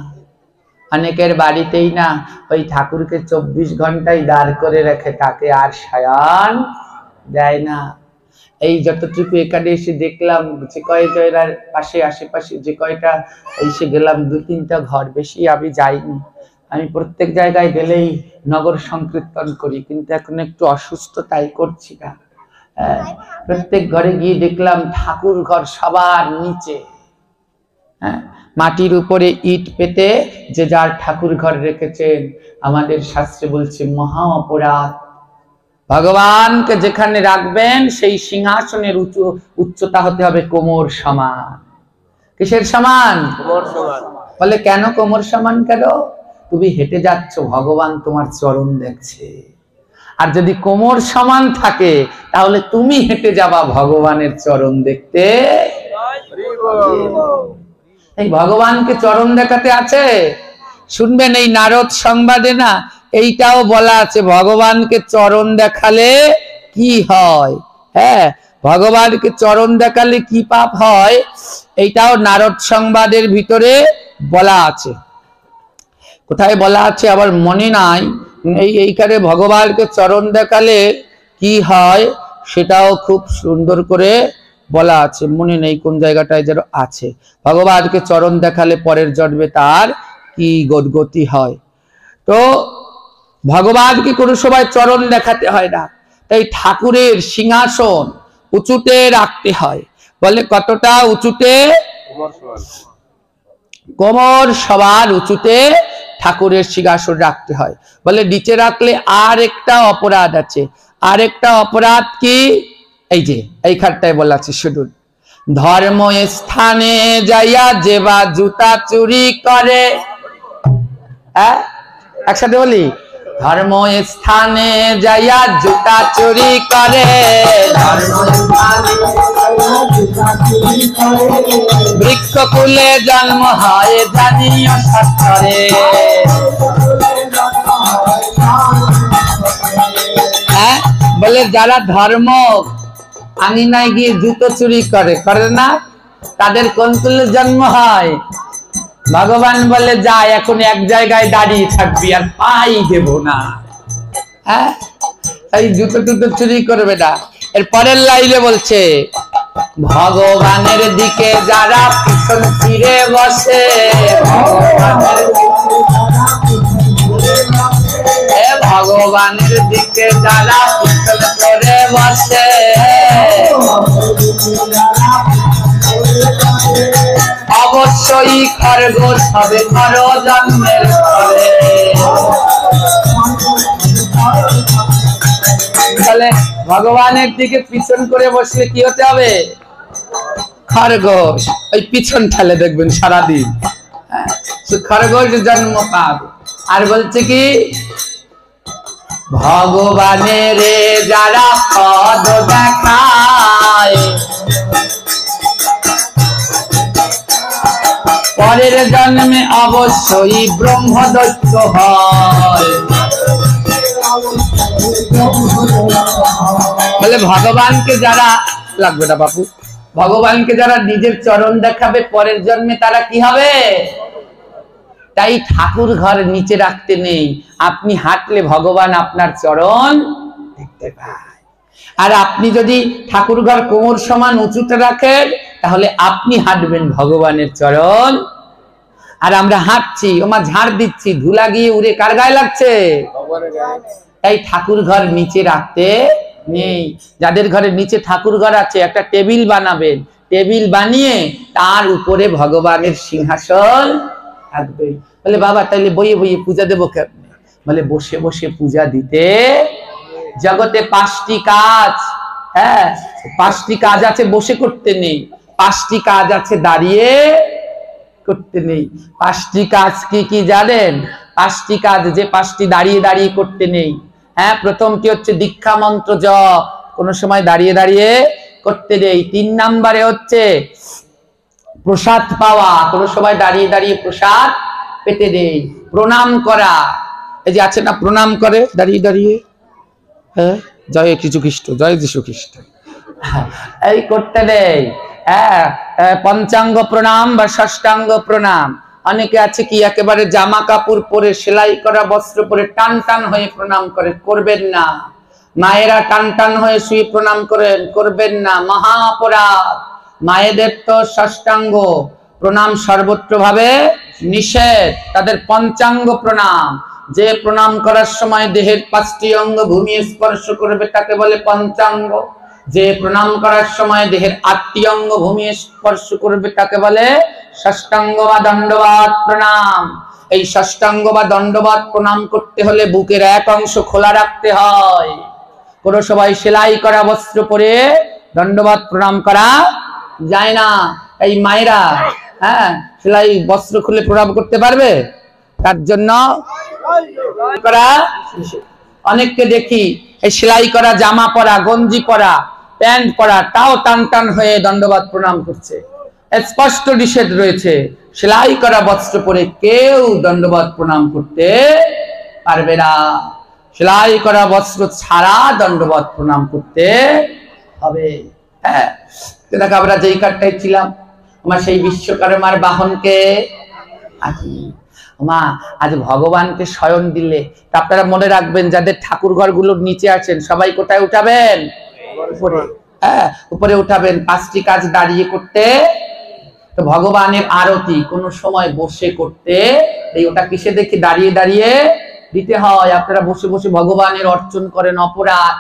অনেকের বাড়িতেই না ওই ঠাকুরকে 24 ঘন্টাই দাঁড় করে রেখে, তাকে আর শয়ন দেয় না। এই যতটুকু এখানে এসে দেখলাম, যে কয়টার পাশে আশেপাশে যে কয়টা এসে গেলাম, 2-3টা ঘর, বেশি আমি যাইনি। আমি প্রত্যেক জায়গায় গেলেই নগর সংকীর্তন করি, কিন্তু এখন একটু অসুস্থ, তাই করছি না। প্রত্যেক ঘরে গিয়ে দেখলাম ঠাকুর ঘর সবার নিচে, হ্যাঁ, মাটির উপরে ইট পেতে যে যার ঠাকুর ঘর রেখেছেন। আমাদের শাস্ত্রে বলছে মহা অপরাধ। ভগবানকে যেখানে রাখবেন সেই সিংহাসনের উচ্চতা হতে হবে কোমর সমান। কিসের সমান? কোমর সমান। বলে কেন কোমর সমান? কেন? তুমি হেঁটে যাচ্ছ, ভগবান তোমার চরণ দেখছে। আর যদি কোমর সমান থাকে তাহলে তুমি হেঁটে যাবা ভগবানের চরণ দেখতে। এই ভগবানকে চরণ দেখাতে আছে। শুনবেন, এই নারদ সংবাদে না এইটাও বলা আছে, ভগবানকে চরণ দেখালে কি হয়। হ্যাঁ, ভগবানকে চরণ দেখালে কি পাপ হয়, এইটাও নারদ সংবাদের ভিতরে বলা আছে। কোথায় বলা আছে আবার মনে নাই। এইখানে ভগবানকে চরণ দেখালে কি হয় সেটাও খুব সুন্দর করে বলা আছে, মনে নেই কোন জায়গাটায় যেন আছে। ভগবানকে চরণ দেখালে পরের জন্মে তার কি গতি হয়। তো ভগবানকে কোনো সময় চরণ দেখাতে হয় না। তাই ঠাকুরের সিংহাসন উঁচুতে রাখতে হয়। বলে কতটা উঁচুতে? কোমর সবার উঁচুতে ঠাকুরের সিংহাসন রাখতে হয়। বলে নিচে রাখলে আর একটা অপরাধ আছে। আর একটা অপরাধ কি? এই যে এইখানটায় বলা আছে, শুনুন। ধর্ম স্থানে যাইয়া যেবা জুতা চুরি করে। হ্যাঁ, একসাথে বলি, ধর্ম স্থানে যাইয়া জুতা চুরি করে, বৃক্ষ কুলে জন্ম হয় জানিও সত্তরে। হ্যাঁ, বলে যারা ধর্ম আঙিনায় গিয়ে জুতো চুরি করে, করে না, তাদের কোন কুলে জন্ম হয়? ভগবান বলে যা, এখন এক জায়গায় দাঁড়িয়ে থাকবি, আর পাই দেব না। হ্যাঁ, এই জুতো টুতো চুরি করবে না। এর পরের লাইনে বলছে, ভগবানের দিকে যারা পিছন ফিরে বসে, ভগবানের দিকে যারা পিছন করে বসে, অবশ্যই খরগোশ হবে খর জন্মের পরে। তাহলে ভগবানের দিকে পিছন করে বসলে কি হতে হবে? খরগোশ। ওই পিছন ঠেলে দেখবেন সারাদিন খরগোশ জন্ম পাবে। আর বলছে কি ভগবানের যারা পদ দেখায় পরের জন্মে অবশ্যই ব্রহ্মদৈত্য হয়। বলে ভগবানকে যারা লাগবে না বাপু, ভগবানকে যারা নিজের চরণ দেখাবে পরের জন্মে তারা কি হবে? তাই ঠাকুর ঘর নিচে রাখতে নেই, আপনি হাঁটলে ভগবান আপনার চরণ দেখতে পায়। আর আপনি যদি ঠাকুর ঘর কোমর সমান উঁচুতে রাখেন তাহলে আপনি হাঁটবেন ভগবানের চরণ। আর আমরা হাঁটছি, ওমা ঝাড় দিচ্ছি, ধুলা গিয়ে উড়ে কার গায়ে লাগছে? তাই ঠাকুর ঘর নিচে রাখতে নেই। যাদের ঘরের নিচে ঠাকুর ঘর আছে একটা টেবিল বানাবেন, টেবিল বানিয়ে তার উপরে ভগবানের সিংহাসন থাকবে। বলে বাবা তাইলে বইয়ে বইয়ে পূজা দেবো কেমনে? বলে বসে বসে পূজা দিতে। জগতে 5টি কাজ, হ্যাঁ 5টি কাজ আছে বসে করতে নেই, 5টি কাজ আছে দাঁড়িয়ে করতে নেই। 5টি কাজ কি কি জানেন? 5টি কাজ যে 5টি দাঁড়িয়ে দাঁড়িয়ে করতে নেই। হ্যাঁ প্রথমটি হচ্ছে দীক্ষা মন্ত্র জপ, কোনো সময় দাঁড়িয়ে দাঁড়িয়ে করতে নেই। 3 নম্বরে হচ্ছে প্রসাদ পাওয়া, কোনো সময় দাঁড়িয়ে দাঁড়িয়ে প্রসাদ পেতে নেই। প্রণাম করা, এই যে আছে না প্রণাম করে দাঁড়িয়ে দাঁড়িয়ে, হ্যাঁ জয় কিছু খ্রিস্ট, জয় যীশু খ্রিস্ট, এই করতে নেই। হ্যাঁ পঞ্চাঙ্গ প্রণাম বা ষষ্ঠাঙ্গ প্রণাম। অনেকে আছে কি একেবারে জামা কাপড় পরে সেলাই করা বস্ত্র পরে টান টান হয়ে প্রণাম করে, করবেন না। মায়েরা টান টান হয়ে শুয়ে প্রণাম করেন, করবেন না, মহা অপরাধ। মায়েদের তো ষষ্ঠাঙ্গ প্রণাম সর্বত্র ভাবে নিষেধ, তাদের পঞ্চাঙ্গ প্রণাম। যে প্রণাম করার সময় দেহের 5টি অঙ্গ ভূমি স্পর্শ করবে তাকে বলে পঞ্চাঙ্গ। যে প্রণাম করার সময় দেহের 8টি অঙ্গ ভূমি স্পর্শ করবে তাকে বলে ষষ্ঠাঙ্গ বা দণ্ডবাদ প্রণাম। এই ষষ্ঠাঙ্গ বা দণ্ডবাদ প্রণাম করতে হলে বুকের এক অংশ খোলা রাখতে হয়। কোনো সবাই সেলাই করা বস্ত্র পরে দণ্ডবাদ প্রণাম করা যায় না। এই মায়েরা হ্যাঁ সেলাই বস্ত্র খুলে প্রণাম করতে পারবে? তার জন্য করা। অনেককে দেখি এই সেলাই করা জামা পরা, গঞ্জি পরা, প্যান্ট পরা, তাও টান টান হয়ে দণ্ডবাদ প্রণাম করছে। স্পষ্ট নিষেধ রয়েছে, সেলাই করা বস্ত্র পরে কেউ দণ্ডবাদ প্রণাম করতে পারবে না। সেলাই করা বস্ত্র ছাড়া দণ্ডবাদ প্রণাম করতে হবে। হ্যাঁ দেখো আমরা যেই কাঠটাই ছিলাম, আমার সেই বিশ্বকর্মার বাহনকে মা আজ ভগবানকে শয়ন দিলে, তা আপনারা মনে রাখবেন যাদের ঠাকুর ঘর গুলোর নিচে আছেন সবাই কোথায় উঠাবেন? উপরে। হ্যাঁ উপরে উঠাবেন। 5টি কাজ দাঁড়িয়ে করতে, তো ভগবানের আরতি কোন সময় বসে করতে, এই ওটা কিসে দেখি দাঁড়িয়ে দাঁড়িয়ে দিতে হয়। আপনারা বসে বসে ভগবানের অর্চন করেন, অপরাধ।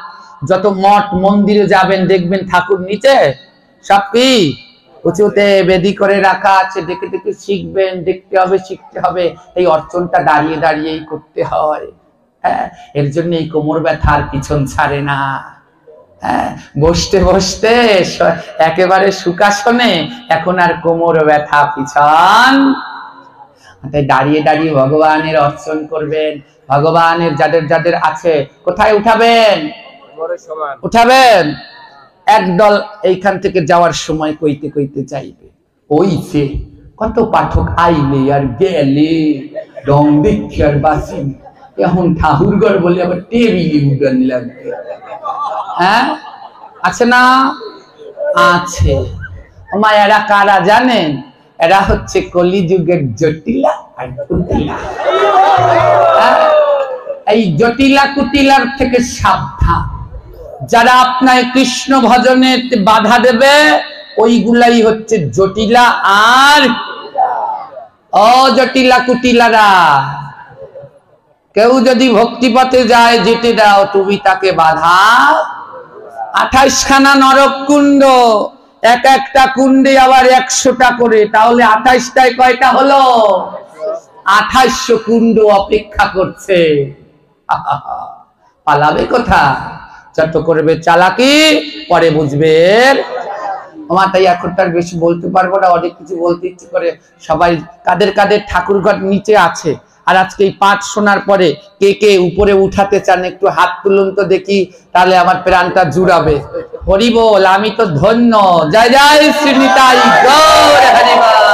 যত মঠ মন্দিরে যাবেন দেখবেন ঠাকুর নিচে সব কি উঁচুতে বেদি করে রাখা আছে, দেখে দেখে শিখবেন, দেখতে হবে, শিখতে হবে। এই অর্চনটা দাঁড়িয়ে দাঁড়িয়েই করতে হয়। হ্যাঁ এর জন্য এই কোমর ব্যথার পিছন ছাড়ে না। হ্যাঁ বসতে বসতে একেবারে সুখাসনে এখন আর কোমর ব্যথা পিছন। তাই দাঁড়িয়ে দাঁড়িয়ে ভগবানের অর্চন করবেন। ভগবানের যাদের যাদের আছে কোথায় উঠাবেন? উঠাবেন। একদল এইখান থেকে যাওয়ার সময় কইতে কইতে চাইবে, ওই যে কত পাঠক আইলে আর গেলে ডং দেখি আর বাসি, এখন ঠাকুরঘর বলে আবার টেবিলে উঠান লাগবে। হ্যাঁ আছে না? আছে। এরা কারা জানেন? এরা হচ্ছে কলিযুগের জটিলা আর কুটিলা। এই জটিলা কুটিলার থেকে সাবধান। যারা আপনার কৃষ্ণ ভজনে বাধা দেবে ওইগুলাই হচ্ছে জটিলা আর অজটিলা কুটিলারা। কেউ যদি ভক্তিপথে যায় যেতে দাও, তুমি তাকে বাধা। 28খানা নরক কুণ্ড, এক একটা কুণ্ডে আবার 100টা করে, তাহলে 28টায় কয়টা হলো? 2800 কুণ্ড অপেক্ষা করছে। পালাবে কোথা? যত করবে চালাকি পরে বুঝবে। আমার তাই এখন তার বেশি বলতে পারবো না, অনেক কিছু বলতে ইচ্ছে করে। সবাই কাদের কাদের ঠাকুরঘর নিচে আছে, আর আজকে এই পাঠ শোনার পরে কে কে উপরে উঠাতে চান একটু হাত তুলুন তো দেখি, তাহলে আমার প্রাণটা জুড়াবে। হরি বল, আমি তো ধন্য। জয় জয় শ্রী নিতাই গৌর হরি বল।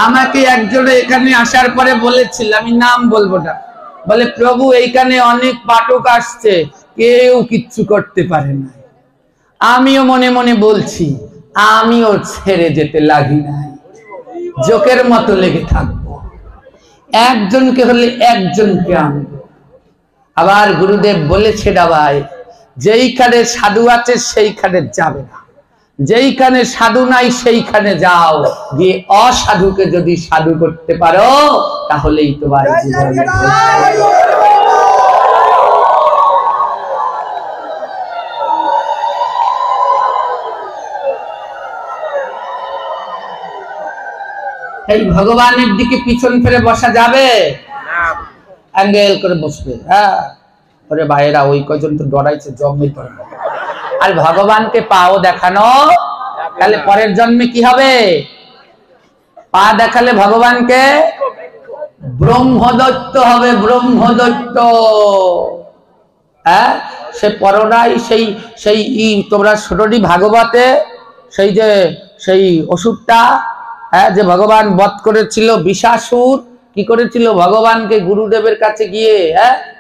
আমাকে একজনে এখানে আসার পরে বলেছিল, আমি নাম বলবো না, বলে প্রভু এইখানে অনেক পাঠক আসছে, কেউ কিচ্ছু করতে পারে না। আমিও মনে মনে বলছি, আমিও ছেড়ে যেতে লাগি নাই, জোকের মতো লেগে থাকবো। একজনকে হলে একজনকে আনবো। আবার গুরুদেব বলেছে দাবাই, যেইখানে সাধু আছে সেইখানে যাবে না, যেইখানে সাধু নাই সেইখানে যাও, গিয়ে অসাধুকে যদি সাধু করতে পারো তাহলেই তোমার জীবন। এই ভগবানের দিকে পিছন ফিরে বসা যাবে? অ্যাঙ্গেল করে বসবে। হ্যাঁ, ওরে ভাইয়েরা, ওই কয়জন তো ডরাইছে জন্মে। আর ভগবানকে পাও দেখানো, তাহলে পরের জন্মে কি হবে? পা দেখালে ভগবানকে ব্রহ্মদত্ত হবে, ব্রহ্মদত্ত। হ্যাঁ, সে পরনাই সেই সেই তোমরা ছোটটি ভাগবতে সেই অসুরটা, হ্যাঁ, যে ভগবান বধ করেছিল, বিশাসুর কি করেছিল? ভগবানকে গুরুদেবের কাছে গিয়ে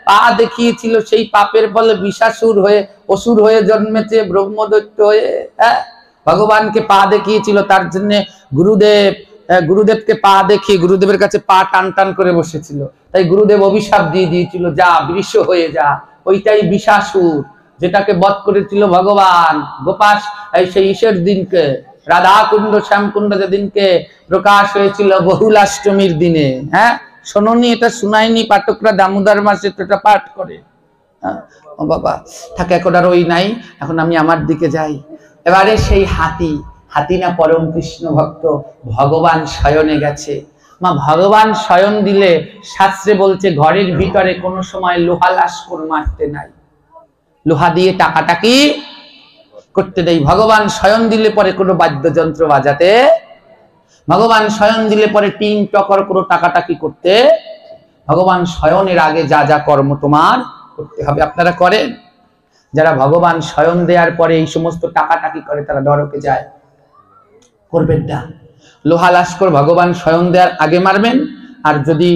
পা দেখিয়েছিল, সেই পাপের ফলে বিশাসুর হয়ে অসুর হয়ে জন্মেছে, ব্রহ্মদৈত্য হয়ে। ভগবানকে পা দেখিয়েছিল, তার জন্য গুরুদেবকে পা দেখিয়ে গুরুদেবের কাছে পা টান টান করে বসেছিল। তাই গুরুদেব অভিশাপ দিয়ে দিয়েছিল, যা বৃষ হয়ে যা। ওইটাই বিশাসুর, যেটাকে বধ করেছিল ভগবান গোপাস সেই ঈশের দিনকে, রাধা কুণ্ড শ্যামকুণ্ড যেদিনকে প্রকাশ হয়েছিল বহুলাষ্টমীর দিনে। হ্যাঁ, শোনোনি? এটা শুনাইনি পাঠকরা? দামোদর মাসে এটা পাঠ করে। ও বাবা, থাকে এখন আর ওই নাই। এখন আমি আমার দিকে যাই। এবারে সেই হাতি না পরম কৃষ্ণ ভক্ত, ভগবান শয়নে গেছে। মা, ভগবান শয়ন দিলে শাস্ত্রে বলছে ঘরের ভিতরে কোনো সময় লোহা লাস্কর মারতে নাই, লোহা দিয়ে টাকাটাকি করতে দেয়। ভগবান শয়ন দিলে পরে কোনো বাদ্যযন্ত্র বাজাতে, ভগবান শয়ন দিলে পরে টিং টকর কোনো টাকাটাকি করতে, ভগবান শয়নের আগে যা যা কর্ম তোমার করতে হবে আপনারা করেন। যারা ভগবান শয়ন দেওয়ার পরে এই সমস্ত টাকাটাকি করে তারা নরকে যায়, করবেন না। লোহা লাস্কর ভগবান শয়ন দেওয়ার আগে মারবেন। আর যদি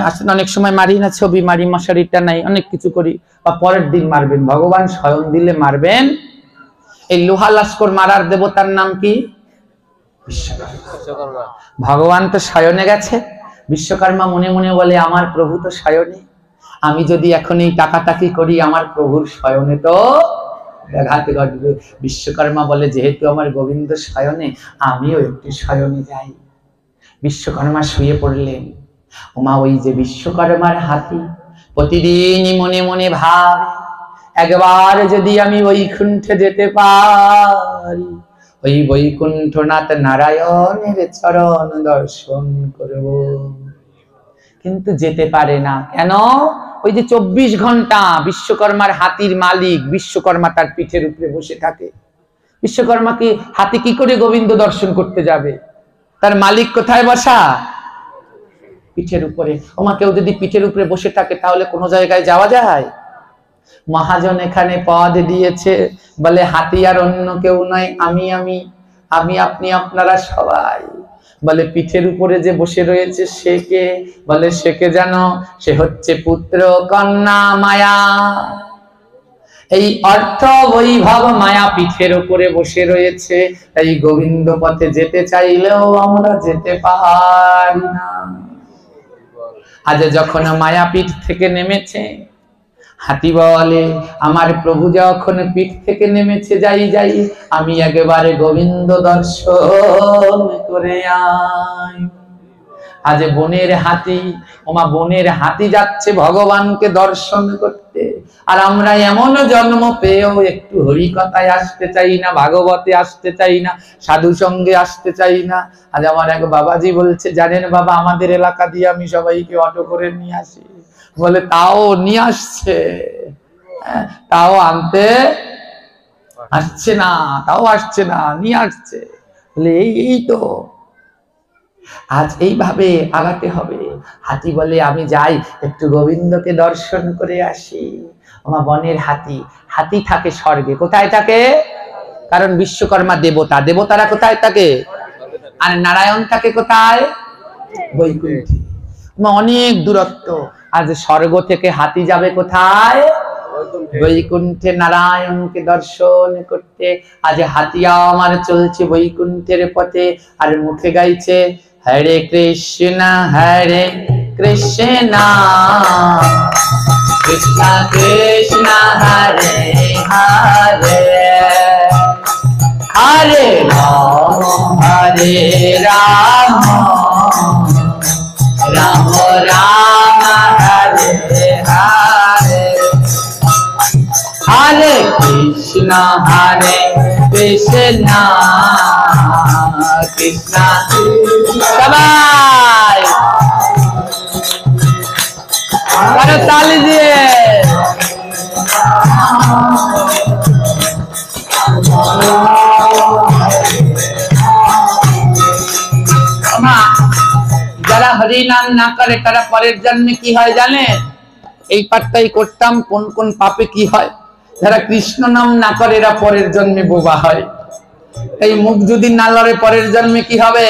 আসলে অনেক সময় মারি না, ছবি মারি, মশারিটা নাই, অনেক কিছু করি, বা পরের দিন মারবেন। ভগবান শয়ন দিলে মারবেন। এই লোহা লাস্কর মারার দেবতার নাম কি? বিশ্বকর্মা। ভগবান তো শয়নে গেছে। বিশ্বকর্মা মনে মনে বলে, আমার প্রভু তো শয়নে, আমি যদি এখন এই টাকাটাকি করি আমার প্রভুর শয়নে তো ব্যাঘাত ঘটবে। বিশ্বকর্মা বলে, যেহেতু আমার গোবিন্দ শয়নে, আমিও একটু শয়নে যাই। বিশ্বকর্মা শুয়ে পড়লেন। ওমা, ওই যে বিশ্বকর্মার হাতি প্রতিদিনই মনে মনে ভাবে, একবার যদি আমি বৈকুণ্ঠে যেতে পারি, ওই বৈকুণ্ঠনাথ নারায়ণের চরণ দর্শন করব। কিন্তু যেতে পারে না। কেন? ওই যে 24 ঘন্টা বিশ্বকর্মার হাতির মালিক বিশ্বকর্মা তার পিঠের উপরে বসে থাকে। বিশ্বকর্মা কি হাতি কি করে গোবিন্দ দর্শন করতে যাবে? তার মালিক কোথায় বসা? পিঠের উপরে। ওমা, কেউ যদি পিঠের উপরে বসে থাকে তাহলে কোনো জায়গায় যাওয়া যায়? মহাজন এখানে পদ দিয়েছে, বলে হাতি আর অন্য কেউ নয়, আমি আপনি আপনারা সবাই। বলে পিঠের উপরে যে বসে রয়েছে সে কে? বলে সে কে জানো? সে হচ্ছে পুত্র কন্যা মায়া। এই অর্থ বৈভব মায়া পিঠের উপরে বসে রয়েছে। এই গোবিন্দ পথে যেতে চাইলেও আমরা যেতে পারি না। আজ যখন মায়া পিঠ থেকে নেমেছে, হাতি বলে, আমার প্রভু যখন পিঠ থেকে নেমেছে, যাই আমি একেবারে গোবিন্দ দর্শন করে আই। আজ বনের হাতি, ওমা বনের হাতি যাচ্ছে ভগবানকে দর্শন করতে, আর আমরা এমন জন্ম পেয়েও একটু হরি কথায় আসতে চাই না, ভাগবতে আসতে চাই না, সাধু সঙ্গে আসতে চাই না। আজ আমার এক বাবাজি বলছে, জানেন বাবা, আমাদের এলাকা দিয়ে আমি সবাইকে অটো করে নিয়ে আসি। বলে তাও নিয়ে আসছে, তাও আনতে আসছে না, তাও আসছে না, নিয়ে আসছে। বলে এই তো আজ এইভাবে আগাতে হবে। হাতি বলে আমি যাই একটু গোবিন্দকে দর্শন করে আসি। আমার বনের হাতি, হাতি থাকে স্বর্গে। কোথায় থাকে? কারণ বিশ্বকর্মা দেবতা, দেবতারা কোথায় থাকে? আর নারায়ণ থাকে কোথায়? বৈকুণ্ঠে। অনেক দূরত্ব। আজ স্বর্গ থেকে হাতি যাবে কোথায়? বৈকুণ্ঠে নারায়ণকে দর্শন করতে। আজ হাতিয়া আমার চলছে বৈকুণ্ঠের পথে, আর মুখে গাইছে হরে কৃষ্ণ কৃষ্ণ কৃষ্ণ কৃষ্ণ হরে হরে, হরে রাম রাম রাম হরে হরে, হরে কৃষ্ণ কৃষ্ণ সবাই তালি দিয়ে যারা হরি নাম না করে তারা পরের জন্মে কি হয় জানেন? এই পাঠটাই করতাম, কোন কোন পাপে কি হয়। যারা কৃষ্ণ নাম না করে এরা পরের জন্মে বোবা হয়। এই মুখ যদি না লড়ে পরের জন্মে কি হবে?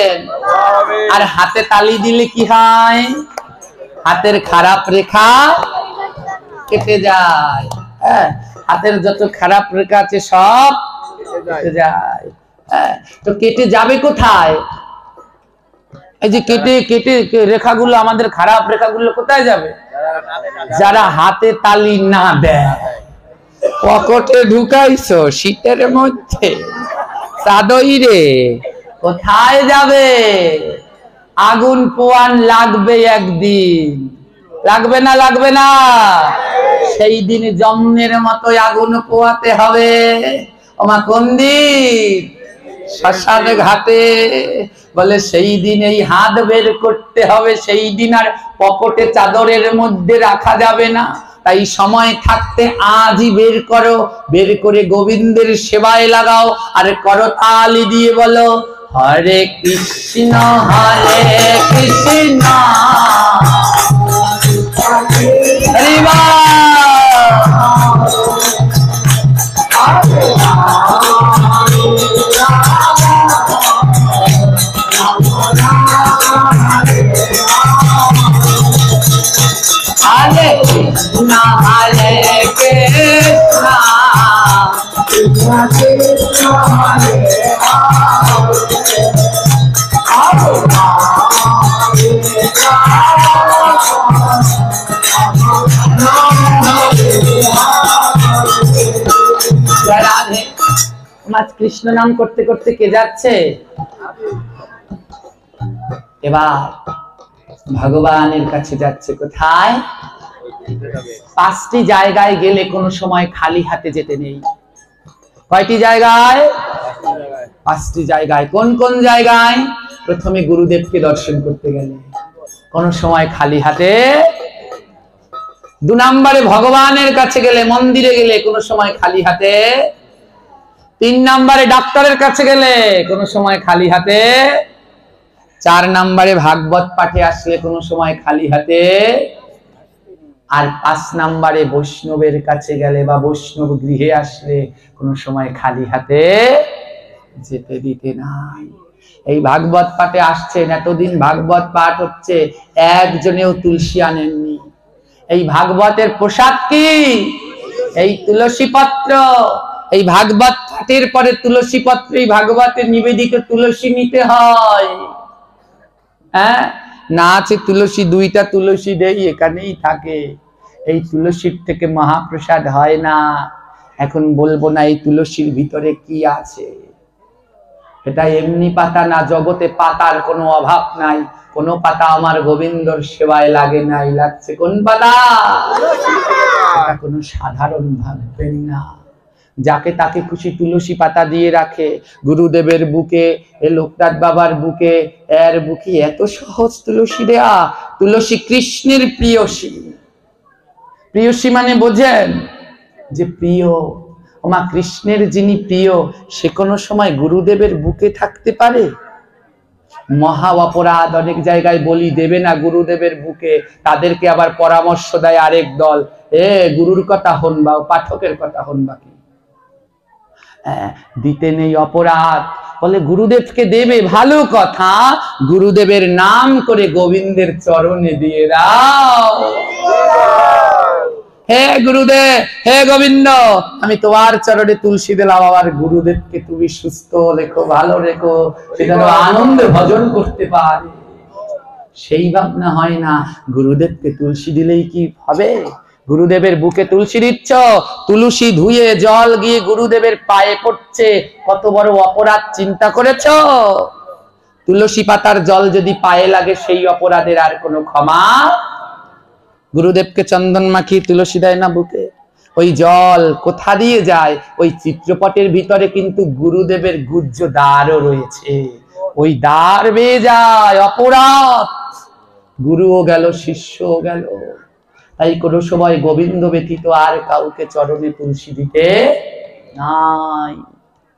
আর হাতে তালি দিলে কি হয়? হাতের খারাপ রেখা কেটে যায়। হ্যাঁ, হাতের যত খারাপ রেখা আছে সব কেটে যায়। হ্যাঁ, তো কেটে যাবে কোথায়? এই যে কেটে কেটে রেখাগুলো, আমাদের খারাপ রেখাগুলো কোথায় যাবে? যারা হাতে তালি না দেয়, পকেটে ঢুকাইছো শীতের মধ্যে চাদই রে, কোথায় যাবে? আগুন পোয়ান লাগবে একদিন, লাগবে না? লাগবে না? সেই দিন জন্মের মতো আগুন পোয়াতে হবে। ওমা কোন দিন? শ্মশান ঘাটে। বলে সেই দিন এই হাত বের করতে হবে, সেই দিন আর পকেটে চাদরের মধ্যে রাখা যাবে না। তাই সময় থাকতে আজই বের করো, বের করে গোবিন্দের সেবায় লাগাও, আর করতালি দিয়ে বলো হরে কৃষ্ণ কৃষ্ণ হরি হরে কৃষ্ণ কৃষ্ণ কৃষ্ণ হরে কৃষ্ণ নাম করতে করতে কে যাচ্ছে? এবার ভগবানের কাছে যাচ্ছে। কোথায়? 5টি জায়গায় গেলে কোনো সময় খালি হাতে যেতে নেই। কয়টি জায়গায়? 5টি জায়গায়। কোন কোন জায়গায়? প্রথমে গুরুদেবকে দর্শন করতে গেলে কোন সময় খালি হাতে। 2 নম্বরে ভগবানের কাছে গেলে, মন্দিরে গেলে কোন সময় খালি হাতে। 3 নম্বরে ডাক্তারের কাছে গেলে কোন সময় খালি হাতে। 4 নম্বরে ভাগবত পাঠে আসলে কোন সময় খালি হাতে। আর 5 নম্বরে বৈষ্ণবের কাছে গেলে বা বৈষ্ণব গৃহে আসলে কোন সময় খালি হাতে যেতে দিতে নাই। এই ভাগবত পাঠে আসছেন, এতদিন ভাগবত পাঠ হচ্ছে, একজনেও তুলসী আনেননি। এই ভাগবতের প্রসাদ কি? এই তুলসী পত্র। এই ভাগবত পাঠের পরে তুলসী পত্র, এই ভাগবতের নিবেদিত তুলসী নিতে হয়। হ্যাঁ, না আছে তুলসী, 2টা তুলসী দেই এখানেই থাকে। এই তুলসীর থেকে মহাপ্রসাদ হয় না। এখন বলবো না এই তুলসীর ভিতরে কি আছে। এটা এমনি পাতা না, জগতে পাতার কোনো অভাব নাই, কোন পাতা আমার গোবিন্দর সেবায় লাগে নাই। লাগছে কোন পাতা? এটা কোনো সাধারণ ভাববেন না। যাকে তাকে খুশি তুলসী পাতা দিয়ে রাখে, গুরুদেবের বুকে, এ লোকনাথ বাবার বুকে, এর বুকে এত সহজ তুলসী দেয়া। তুলসী কৃষ্ণের প্রিয়সী। প্রিয়সী মানে বোঝেন যে প্রিয়। ওমা কৃষ্ণের যিনি প্রিয়, সে কোনো সময় গুরুদেবের বুকে থাকতে পারে? মহা অপরাধ। অনেক জায়গায় বলি দেবে না গুরুদেবের বুকে, তাদেরকে আবার পরামর্শ দেয় আরেক দল, গুরুর কথা হনবা, পাঠকের কথা হনবা কি? দিতে নেই অপরাধ। বলে গুরুদেবকে দেবে, ভালো কথা, গুরুদেবের নাম করে গোবিন্দের চরণে দিয়ে দাও। হে গুরুদেব, হে গোবিন্দ, আমি তোমার চরণে তুলসী দিলাম। আবার গুরুদেবকে তুমি সুস্থ রেখো, ভালো রেখো, সেটা আনন্দে ভজন করতে পারে, সেই ভাবনা হয় না। গুরুদেবকে তুলসী দিলেই কি হবে? গুরুদেবের বুকে তুলসী দিচ্ছ, তুলসী ধুয়ে জল গিয়ে গুরুদেবের পায়ে পড়ছে, কত বড় অপরাধ চিন্তা করেছ? তুলসী পাতার জল যদি পায়ে লাগে, সেই অপরাধের আর কোনো ক্ষমা। গুরুদেবকে চন্দন মাখিয়ে তুলসী দেয় না বুকে, ওই জল কোথা দিয়ে যায়? ওই চিত্রপটের ভিতরে কিন্তু গুরুদেবের গুহ্য দ্বারও রয়েছে, ওই দ্বার বেয়ে যায় অপরাধ। গুরুও গেল, শিষ্যও গেল। তাই কোনো সময় গোবিন্দ ব্যতীত আর কাউকে চরণে তুলসী দিতে নাই।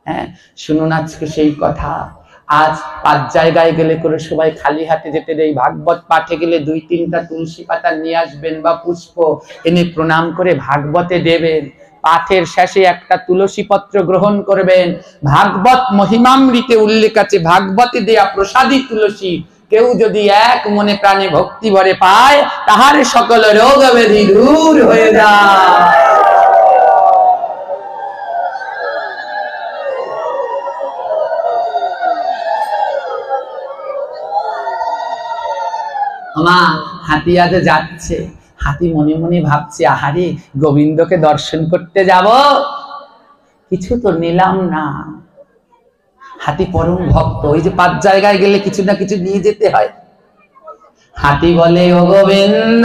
হ্যাঁ, শুনুন আজকে সেই কথা। আজ 5 জায়গায় গেলে করে সবাই খালি হাতে যেতে নেই। ভাগবত পাঠে গেলে 2-3টা তুলসী পাতা নিয়ে আসবেন বা পুষ্প এনে প্রণাম করে ভাগবতে দেবেন। পাঠের শেষে একটা তুলসী পত্র গ্রহণ করবেন। ভাগবত মহিমামৃতে উল্লেখ আছে, ভাগবতে দেয়া প্রসাদী তুলসী কেউ যদি এক মনে প্রাণে ভক্তি ভরে পায়, তাহার সকল রোগ ব্যাধি দূর হয়ে যায়। মা হাতি আজ যাচ্ছে, হাতি মনে মনে ভাবছে, আহারে গোবিন্দকে দর্শন করতে যাব, কিছু তো নিলাম না। হাতি পরম ভক্ত, ওই যে 5 জায়গায় গেলে কিছু না কিছু নিয়ে যেতে হয়। হাতি বলে, ও গোবিন্দ,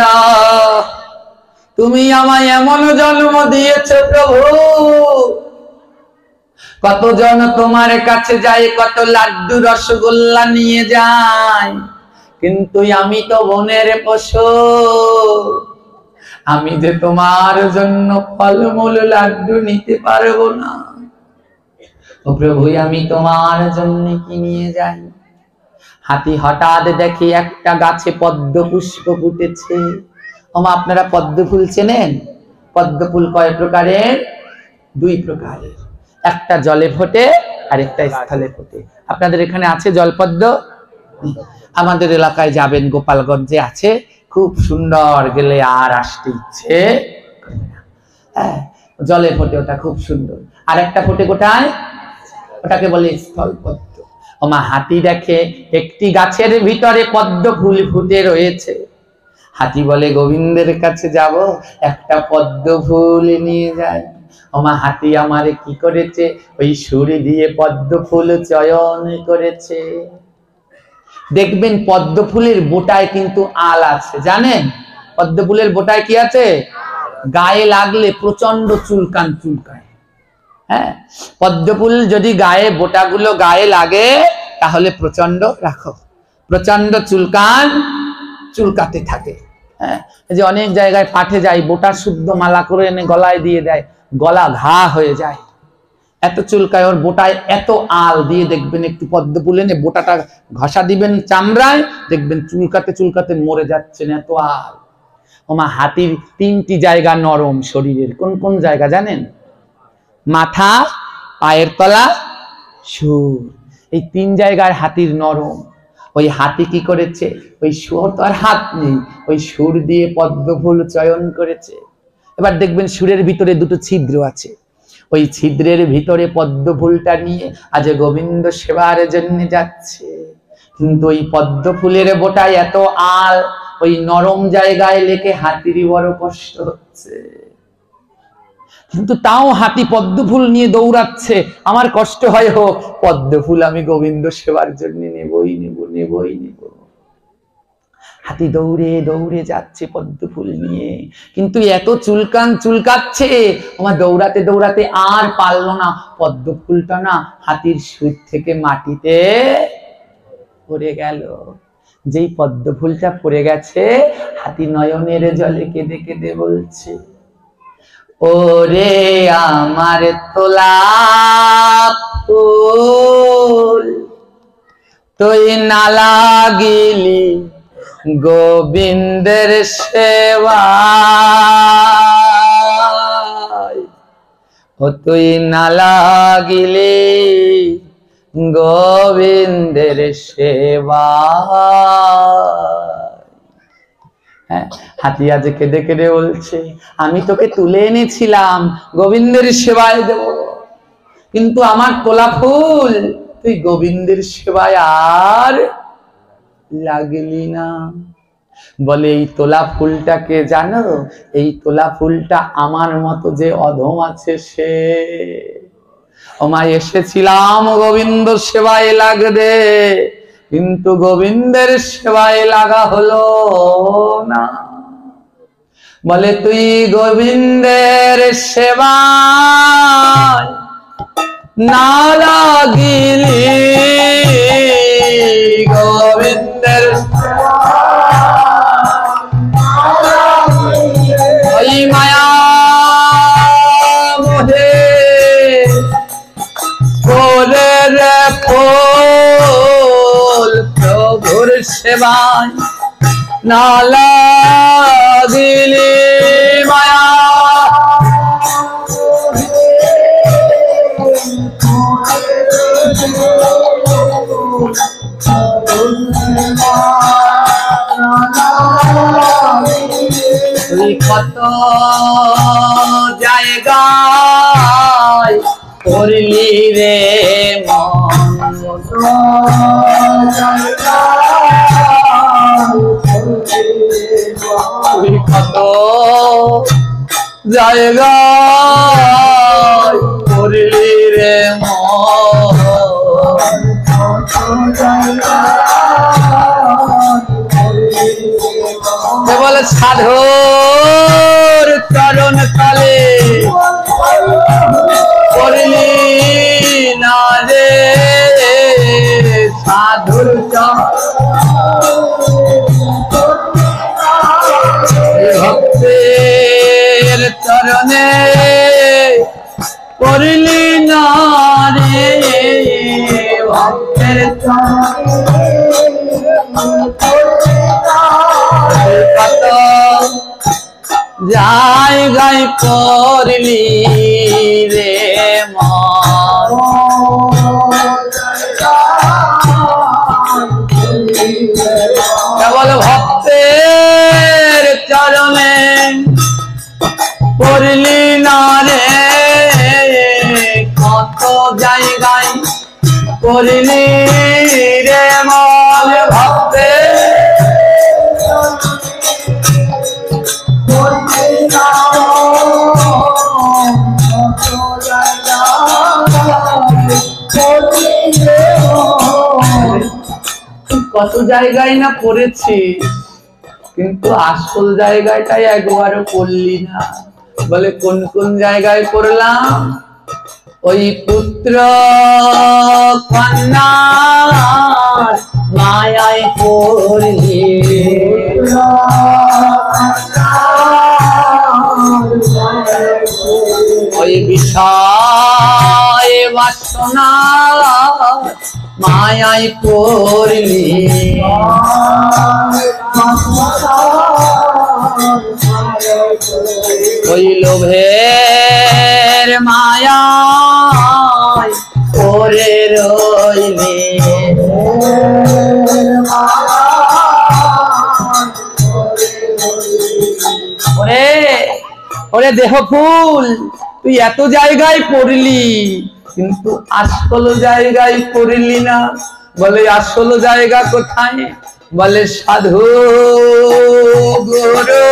তুমি আমায় এমন জন্ম দিয়েছ প্রভু, কতজন তোমার কাছে যায়, কত লাড্ডু রসগোল্লা নিয়ে যায়, কিন্তু আমি তো বনের পশু, আমি যে তোমার জন্য ফলমূল লাড্ডু নিতে পারবো না। ও প্রভু, আমি তোমার জন্য কি নিয়ে যাই? হাতি হঠাৎ দেখে একটা গাছে পদ্ম পুষ্প ফুটেছে। ওমা আপনারা পদ্ম ফুল চেনেন? পদ্ম ফুল কয় প্রকারের? 2 প্রকারের, একটা জলে ফোটে আর একটা স্থলে ফোটে। আপনাদের এখানে আছে জলপদ্ম? আমাদের এলাকায় যাবেন, গোপালগঞ্জে আছে, খুব সুন্দর, গেলে আর আসতে ইচ্ছে করে না। হ্যাঁ, জলে ফোটে, ওটা খুব সুন্দর। আর একটা ফোটে কোথায়? ওটাকে বলে স্থল পদ্ম। ওমা হাতি দেখে একটি গাছের ভিতরে পদ্ম ফুল ফুটে রয়েছে। হাতি বলে, গোবিন্দের কাছে যাব, একটা পদ্ম ফুল নিয়ে যাই। ওমা হাতি আমারে কি করেছে? ওই সুর দিয়ে পদ্ম ফুল চয়ন করেছে। দেখবেন পদ্ম ফুলের বোটায় কিন্তু আল আছে, জানেন? পদ্ম ফুলের বোটায় কি আছে? গায়ে লাগলে প্রচন্ড চুলকান চুলকায়। হ্যাঁ, পদ্ম ফুল যদি গায়ে, বোটাগুলো গায়ে লাগে, তাহলে প্রচন্ড, রাখো, প্রচন্ড চুলকান চুলকাতে থাকে। হ্যাঁ, এই যে অনেক জায়গায় পাঠে যায়, বোটা শুদ্ধ মালা করে এনে গলায় দিয়ে দেয়, গলা ঘা হয়ে যায়, এত চুলকায়। ওর বোটায় এত আল দিয়ে দেখবেন, একটু পদ্ম ফুল এনে বোটাটা ঘষা দিবেন চামড়ায়, দেখবেন চুলকাতে চুলকাতে মরে যাচ্ছেন, এত আল। ওমা হাতির 3টি জায়গা নরম শরীরের। কোন কোন জায়গা জানেন? মাথা, পায়ের তলা, সুর, এই 3 জায়গায় হাতির নরম। ওই হাতি কি করেছে? ওই সুর তো আর হাত নেই, ওই সুর দিয়ে পদ্ম ফুল চয়ন করেছে। এবার দেখবেন সুরের ভিতরে 2টো ছিদ্র আছে, ওই ছিদ্রের ভিতরে পদ্ম ফুলটা নিয়ে আজ গোবিন্দ সেবার জন্য যাচ্ছে। কিন্তু ওই পদ্ম ফুলের বোটায় এত আল, ওই নরম জায়গায় লেগে হাতিরই বড় কষ্ট হচ্ছে। কিন্তু তাও হাতি পদ্ম ফুল নিয়ে দৌড়াচ্ছে। আমার কষ্ট হয় হোক, পদ্ম ফুল আমি গোবিন্দ সেবার জন্য নেবই নেব, নেবই নেব। হাতি দৌড়ে দৌড়ে যাচ্ছে পদ্ম ফুল নিয়ে, কিন্তু এত চুলকাচ্ছে আমার, দৌড়াতে দৌড়াতে আর পারলো না। পদ্ম ফুলটা না হাতির সুর থেকে মাটিতে পড়ে গেল। যেই পদ্ম ফুলটা পড়ে গেছে, হাতি নয়নের জলে কেঁদে কেঁদে বলছে, ওরে আমার তোলা ফুল, তুই না লাগিলি গোবিন্দের সেবায়, ও তুই না লাগিলি গোবিন্দের সেবায়। হ্যাঁ, হাতি আজ কেঁদে কেঁদে বলছে, আমি তোকে তুলে এনেছিলাম গোবিন্দের সেবায় দেব, কিন্তু আমার তোলা ফুল তুই গোবিন্দের সেবায় আর লাগলি না। বলে, এই তোলা ফুলটাকে জানো? এই তোলা ফুলটা আমার মতো যে অধম আছে সে। ওমায় এসেছিলাম গোবিন্দ সেবায় লাগবে, কিন্তু গোবিন্দের সেবায় লাগা হলো না। বলে, তুই গোবিন্দের সেবায় না লাগিলি গোবিন্দের ওই মায়া মোহে করে রে ফুল প্রভুর সেবায় না লাগিলি মায়া তুই কত জায়গায় করলি রে মন, তুই কত জায়গায় করলি রে মন। বলে, সাধুর চরণ তলে করলি না রে, সাধুর ভক্তের চরণে করলি না রে, ভক্তের কত জায়গায় করলি রে মন। কেবল ভক্তের চরণে করলি না রে, কত জায়গায় করলি রে মন। ভক্তের কত জায়গায় না পড়েছি, কিন্তু আসল জায়গাটাই একবারও পড়লি না। বলে, কোন কোন জায়গায় পড়লাম? ওই পুত্র কন্যা মায়ায় পড়লি, ওই বিষয় বাসনা মায়ায় পড়লি, ওই লোভের মায়ায় পড়ে রইলি। ওরে ওরে দেহ ফুল, তুই এত জায়গায় পড়লি, কিন্তু আসল জায়গায় পড়লি না। বলে, আসল জায়গা কোথায়? বলে, সাধু গুরু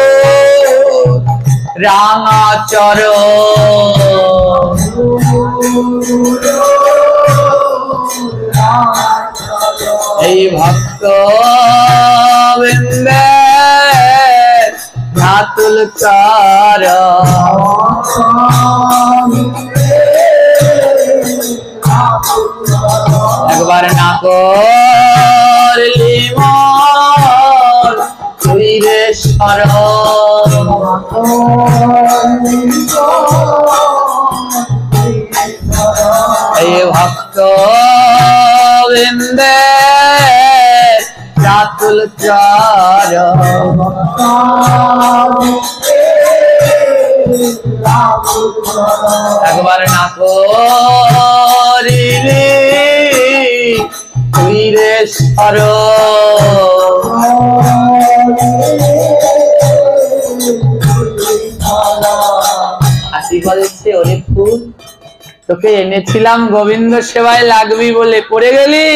রাঙা চরণ। এই ভক্ত বৃন্দে ধাতুল চরণ। একবার না করলি মন তুই রে শরণ। এই ভক্ত বৃন্দে ধাতুল চরণ। একবার না করিলি তুই রে শরণ। হাতি বলছে ওরে ফুল তোকে এনেছিলাম গোবিন্দ সেবায় লাগবি বলে, পড়ে গেলি।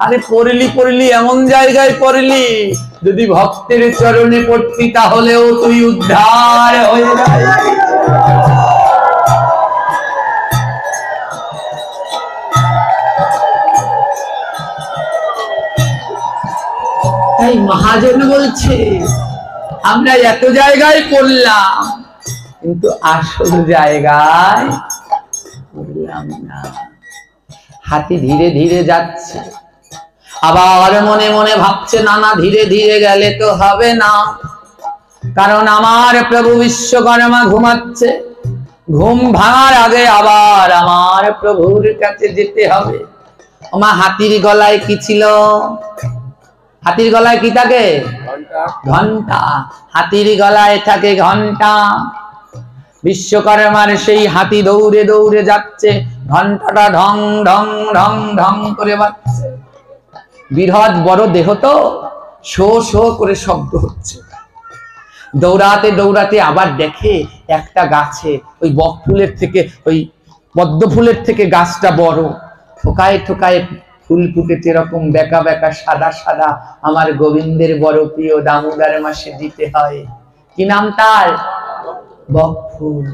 আরে পড়লি এমন জায়গায় পড়লি, যদি ভক্তের চরণে পড়তি তাহলেও তুই উদ্ধার হয়ে যাবি। তাই মহাজন বলছে আমরা এত জায়গায় পড়লাম কিন্তু আসল জায়গায় পড়লাম না। হাতি ধীরে ধীরে যাচ্ছে, আবার মনে মনে ভাবছে না না ধীরে ধীরে গেলে তো হবে না, কারণ আমার প্রভু বিশ্বকর্মা ঘুমাচ্ছে। ঘুম ভাঙার আগে আবার আমার প্রভুর কাছে যেতে হবে। ওমা হাতির গলায় কি ছিল? হাতির গলায় কি থাকে? ঘন্টা। হাতির গলায় থাকে ঘন্টা। বিশ্বকর্মার সেই হাতি দৌড়ে দৌড়ে যাচ্ছে, ঘন্টাটা ঢং ঢং ঢং ঢং করে বাজছে। বৃহৎ বড় দেহ তো, শো শো করে শব্দ হচ্ছে। দৌড়াতে দৌড়াতে আবার দেখে একটা গাছে ওই বক ফুলের থেকে, ওই পদ্ম ফুলের থেকে গাছটা বড়, ঠোকায় ঠোকায় ফুল ফুটেছে এরকম বেকা বেকা সাদা সাদা। আমার গোবিন্দের বড় প্রিয় দামোদর মাসে দিতে হয়। কি নাম তার? বক ফুল।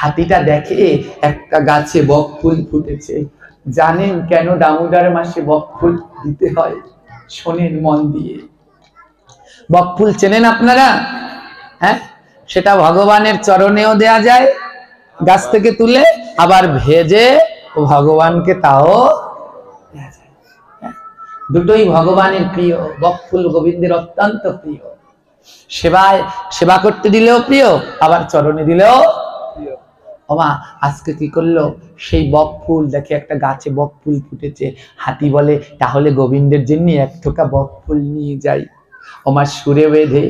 হাতিটা দেখে একটা গাছে বক ফুল ফুটেছে। জানেন কেন দামোদর মাসে বক ফুল দিতে হয়? শোনেন মন দিয়ে। বক ফুল চেনেন আপনারা? হ্যাঁ, সেটা ভগবানের চরণেও দেয়া যায় গাছ থেকে তুলে, আবার ভেজে ভগবানকে তাও দেয়া যায়। দুটোই ভগবানের প্রিয়। বক ফুল গোবিন্দের অত্যন্ত প্রিয়। সেবা করতে দিলেও প্রিয়, আবার চরণে দিলেও প্রিয়। ওমা আজকে কি করলো? সেই বক ফুল দেখে একটা গাছে বক ফুল ফুটেছে। হাতি বলে তাহলে গোবিন্দের জন্য এক থোকা বক ফুল নিয়ে যাই। ওমা সুরে বেঁধে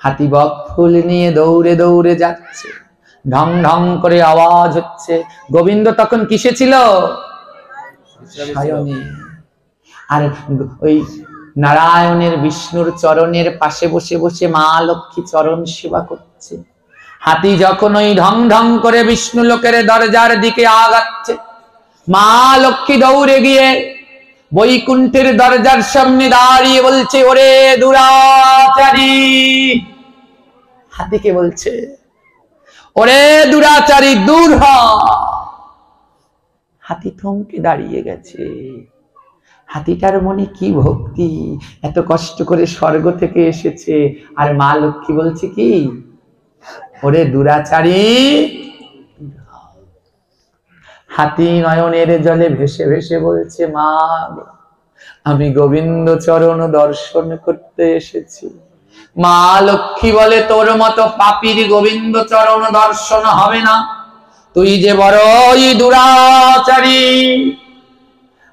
হাতি বক ফুল নিয়ে দৌড়ে দৌড়ে যাচ্ছে। ঢং ঢং করে আওয়াজ হচ্ছে। গোবিন্দ তখন কিসে ছিল? শয়নে। আর ওই নারায়ণের বিষ্ণুর চরণের পাশে বসে বসে মা লক্ষ্মী চরণ সেবা করছে। হাতি যখন ওই ঢং ঢং করে বিষ্ণু লোকের দরজার দিকে আগাচ্ছে, মা লক্ষ্মী দৌড়ে গিয়ে বৈকুণ্ঠের দরজার সামনে দাঁড়িয়ে বলছে ওরে দুরাচারী। হাতিকে বলছে ওরে দুরাচারী দূর হ। হাতি থমকে দাঁড়িয়ে গেছে। হাতিটার মনে কি ভক্তি, এত কষ্ট করে স্বর্গ থেকে এসেছে। আর মা লক্ষ্মী বলছে কি ওরে দুরাচারী। হাতি নয়নের জলে ভেসে ভেসে বলছে মা আমি গোবিন্দ চরণ দর্শন করতে এসেছি। মা লক্ষ্মী বলে তোর মতো পাপীর গোবিন্দ চরণ দর্শন হবে না, তুই যে বড়ই দুরাচারী।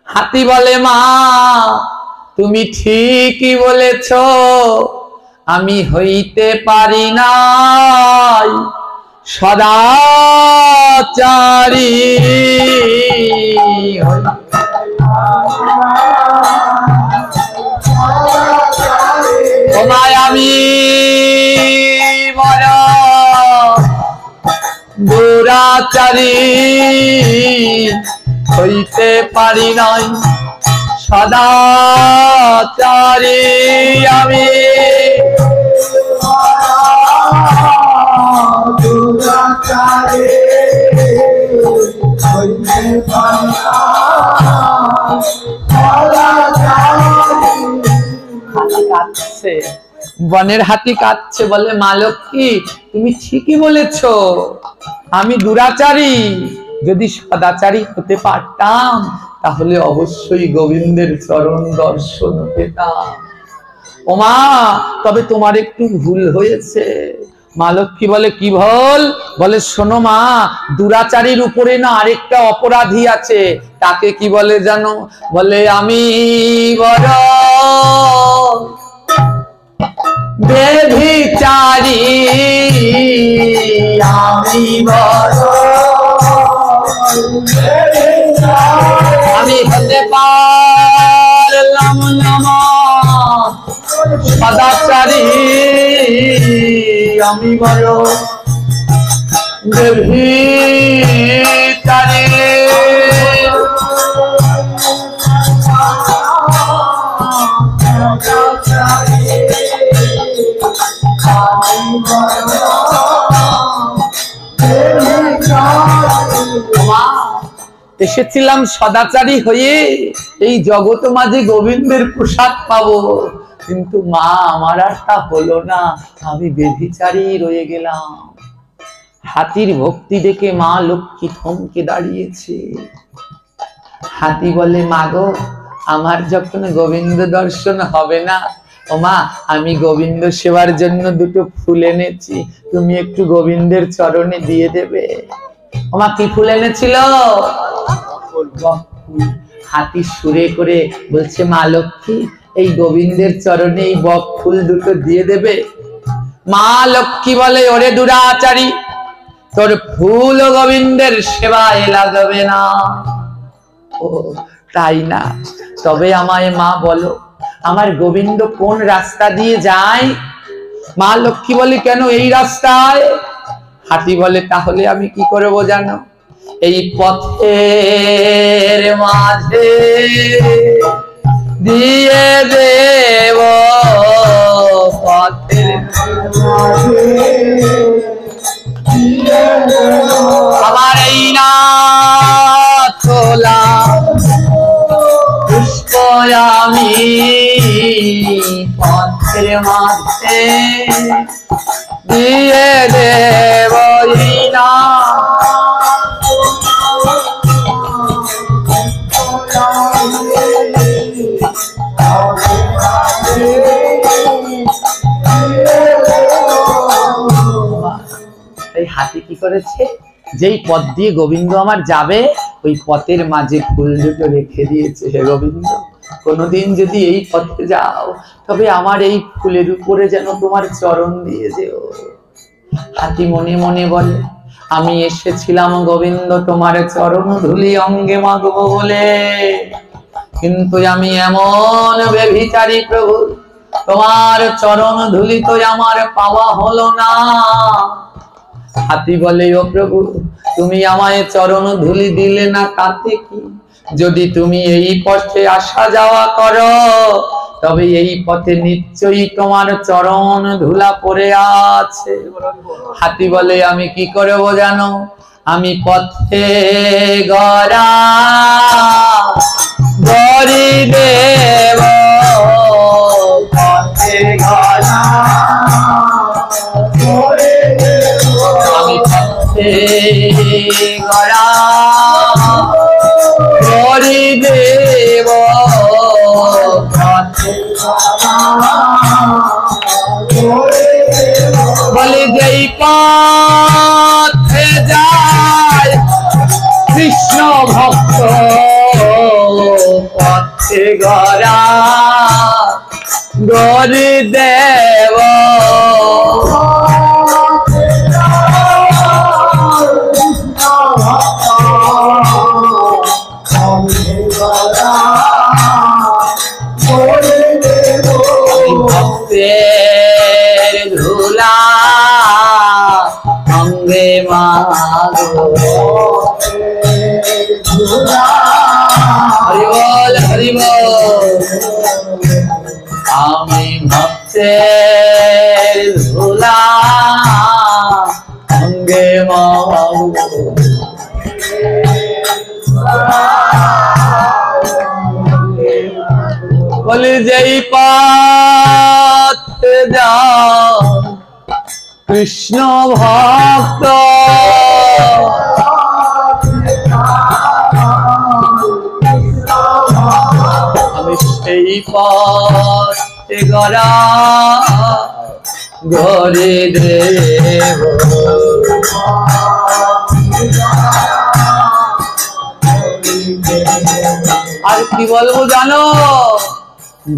হাতি বলে মা তুমি ঠিকই বলেছ, আমি হইতে পারি নাই সদাচারী। তোমায় আমি বড় দুরাচারী হইতে পারি নাই সদাচারী। আমি কাঁদছে, বনের হাতি কাঁদছে, বলে মা লক্ষ্মী তুমি ঠিকই বলেছো, আমি দুরাচারী, যদি সদাচারী হতে পারতাম তাহলে অবশ্যই গোবিন্দের চরণ দর্শন পেতাম। ওমা তবে তোমার একটু ভুল হয়েছে। মা লক্ষ্মী বলে কি ভুল? বলে শোনো মা, দুরাচারীর উপরে না আরেকটা অপরাধী আছে, তাকে কি বলে জানো? বলে আমি বড় বেভিচারী, আমি বড় আমি হতে পারলাম না সদাচারী, আমি বড় বেভিচারী। এসেছিলাম সদাচারী হয়ে এই জগৎ মাঝে গোবিন্দের প্রসাদ পাবো, কিন্তু মা আমার আর তা হলো না, আমি বেভিচারী রয়ে গেলাম। হাতির ভক্তি দেখে মা লক্ষ্মী থমকে দাঁড়িয়েছে। হাতি বলে মা গো, আমার যখন গোবিন্দ দর্শন হবে না, ও মা আমি গোবিন্দ সেবার জন্য দুটো ফুল এনেছি, তুমি একটু গোবিন্দের চরণে দিয়ে দেবে। ও মা কি ফুল এনেছিল? হাতি সুরে করে বলছে মা লক্ষ্মী এই গোবিন্দের চরণে এই বক ফুল দুটো দিয়ে দেবে। মা লক্ষ্মী বলে ওরে দুরাচারী, তোর ফুল গোবিন্দের সেবায় লাগবে না। ও তাই না? তবে আমায় মা বলো আমার গোবিন্দ কোন রাস্তা দিয়ে যায়? মা লক্ষ্মী বলে কেন এই রাস্তায়? হাতি বলে তাহলে আমি কি করবো জানো? এই পথের মাঝে দিয়ে দেব, পথের আমার এই না তোলা পুষ্প আমি পথের মাঝে দিয়ে দেব না। এই হাতি কি করেছে? যেই পথ দিয়ে গোবিন্দ আমার যাবে ওই পথের মাঝে ফুল দুটো রেখে দিয়েছে। হে গোবিন্দ, কোনোদিন যদি এই পথে যাও তবে আমার এই ফুলের উপরে যেন তোমার চরণ দিয়ে যেও। হাতি মনে মনে বলে আমি এসেছিলাম গোবিন্দ তোমার চরণ ধুলি অঙ্গে মাগবো বলে, কিন্তু আমি এমন বেভিচারী প্রভু, তোমার চরণ ধুলি তো আমার পাওয়া হলো না। হাতি বলে ও প্রভু, তুমি আমায় চরণ ধুলি দিলে না তাতে কি? যদি তুমি এই পথে আসা যাওয়া করো তবে এই পথে নিশ্চয়ই তোমার চরণ ধুলা পড়ে আছে। হাতি বলে আমি কি করবো জানো? আমি পথে গড়া গড়ি দেব, পথে গড়া আমি পথে গড়া গড়ি দেব, বলে যেই পথে যায় কৃষ্ণ ভক্ত, পথে গড়া গড়ি দেব। ভক্তের ধুলা অঙ্গে মাগো, হরি বল হরি বল। আমি ভক্তের ধুলা অঙ্গে মাগো, বলে যেই পথে যাও কৃষ্ণ ভক্ত, আমি সেই পথে গড়া গড়ে দেব। আর কি বলবো জানো?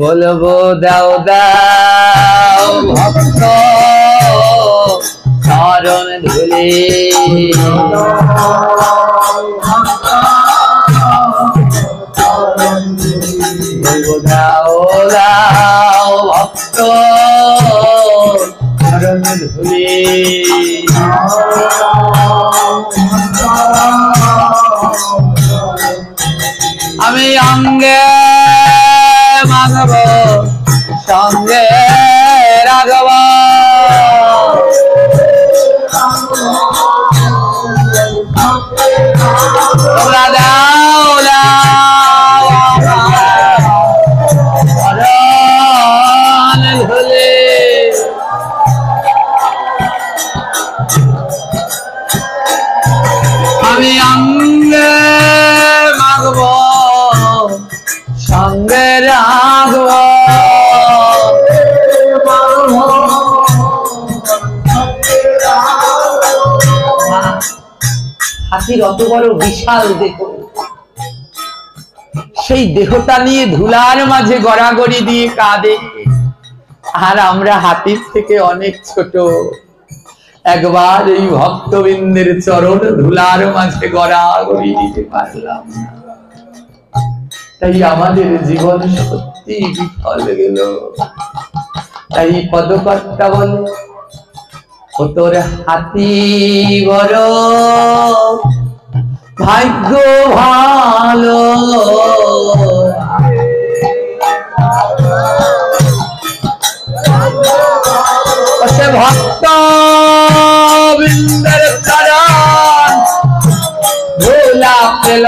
বলবো দাও দাও ভক্ত চরণ ধুলি, বলবো দাও দাও ভক্ত চরণ ধুলি। আমি অঙ্গে মাগব সঙ্গে রাগব, তোমরা দাও দাও চরণ ধুলি। আমি অঙ্গে মাগব সঙ্গে রাগব, হাতির অত বড় বিশাল দেহ, সেই দেহটা নিয়ে ধুলার মাঝে গড়াগড়ি দিয়ে কাঁদে, আর আমরা হাতির থেকে অনেক ছোট। একবার এই ভক্তবৃন্দের চরণ ধুলার মাঝে গড়াগড়ি দিতে পারলাম না, তাই আমাদের জীবন সত্যি বিফল গেল। তাই পদকর্তা বলে ও তোর হাতি বড় ভাগ্য ভালো, সে ভক্ত বৃন্দের চরণ ধুলা পেল,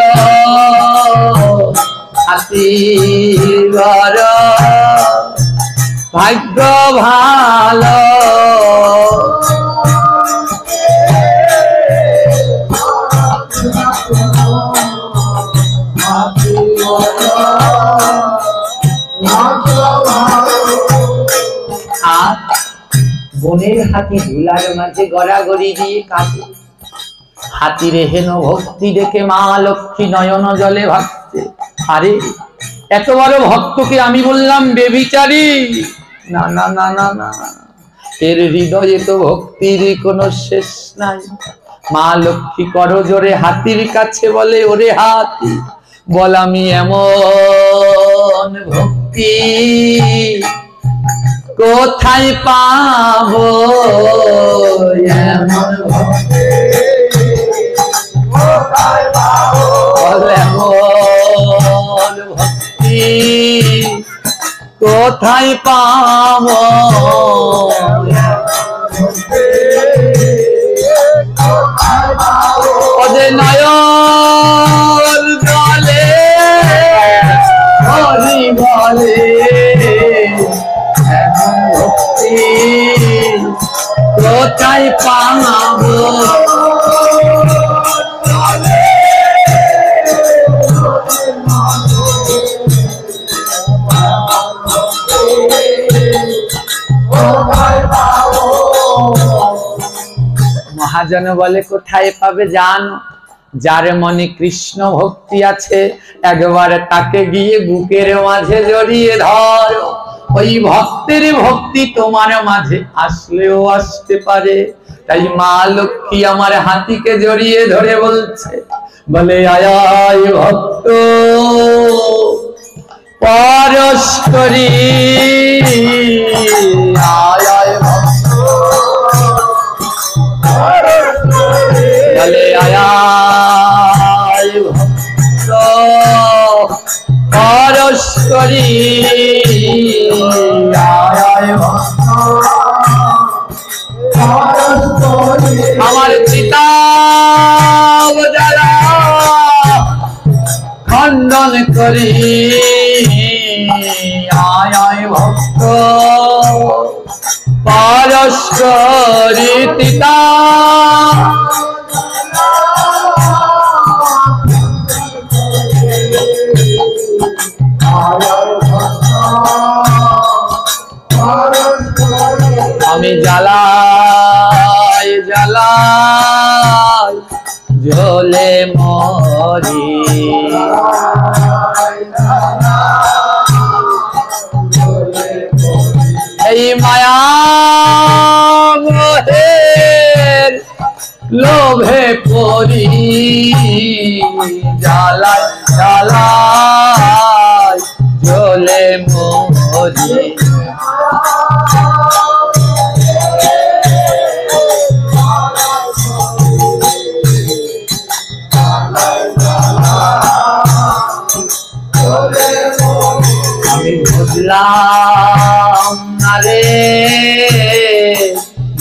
হাতি বড় ভাগ্য ভালো। আর বনের হাতি ধুলার মাঝে গড়াগড়ি দিয়ে কাঁদে, হাতিরে হেন ভক্তি দেখে মা লক্ষ্মী নয়ন জলে ভাসছে। আরে এত বড় ভক্তকে আমি বললাম বেভিচারী? না না না না না, এর হৃদয়ে তো ভক্তির কোনো শেষ নাই। মা লক্ষ্মী করজোরে হাতির কাছে বলে ওরে হাতি বল আমি এমন ভক্তি কোথায় পাবো, এমন ভক্তি কোথায় পাবো, এমন ভক্তি কোথায় পাবো, ওদের নয়ন জলে হরি বলে এমন ভক্তি কোথায় পাবো। মহাজন বলে কোথায় পাবে জানো? যার মনে কৃষ্ণ ভক্তি আছে একবার তাকে গিয়ে বুকের মাঝে জড়িয়ে ধরো, ওই ভক্তের ভক্তি তোমার মাঝে আসলেও আসতে পারে। তাই মা লক্ষ্মী আমার হাতিকে জড়িয়ে ধরে বলছে, বলে আয় আয় ভক্ত পরশ করি, আয় আয় ভক্ত বলে আয় আয় ভক্ত পরশ করি, আয় আয় ভক্ত আমার চিতা জ্বালা খণ্ডন করি, আয় আয় ভক্ত পরস্করিতা আমি জ্বালাই জ্বালাই জ্বলে মরি এই মায়া মোহের লোভে পড়ি জ্বালাই জ্বালাই জ্বলে মরি আমি বুঝলাম না রে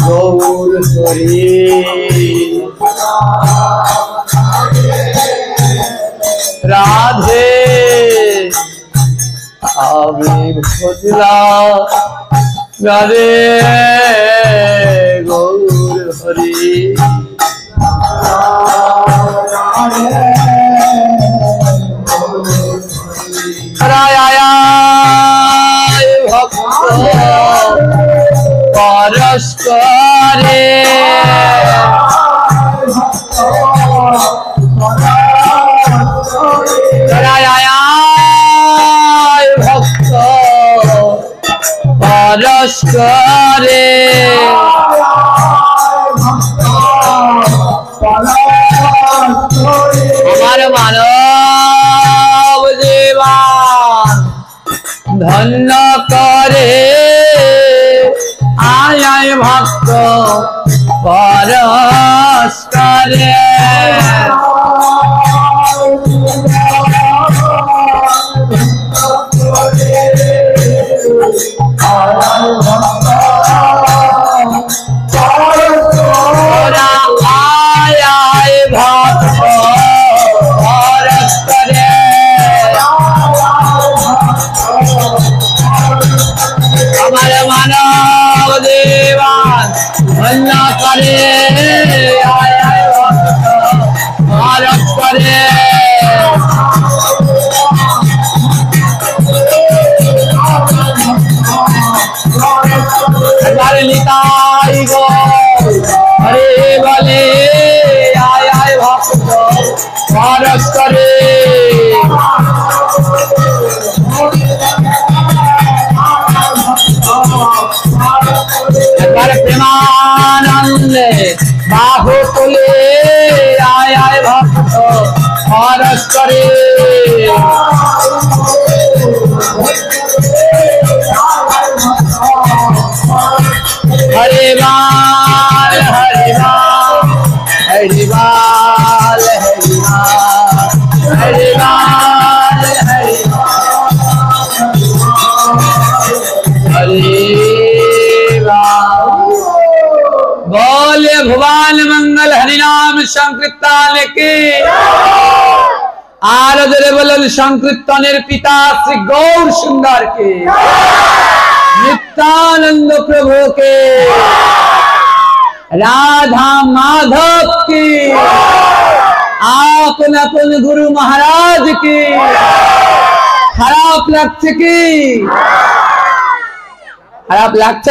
গৌর হরি রাধে আমি বুঝলাম না রে গৌর হরি ভক্ত পরস্পরে ভক্ত পরস্পরে আমার মানব জীবন ধন্য করে আয় আয় ভক্ত পরস্পরে আয় আয় ভক্ত পরস্পরে আমার মানব দেবান ধন্য করে আয় আয় ভক্ত পরস্পরে একবার নিতাই গো হরে বলে আয় আয় ভক্ত পরস্পরে একবার প্রেমানন্দে বাহু তুলে আয় আয় ভক্ত পরস্পরে হরে বাল হরে বাল হরে বাল হরে বাল হরে बाल बोले भगवान मंगल हरिनाम संकीर्तन के आरदरे बोलन संकीर्तनेर पिता श्री गौर सुंदर के नित्यानंद प्रभु के राधा माधव की आपन अपन गुरु महाराज की खराब लगছে কি খারাপ লাগছে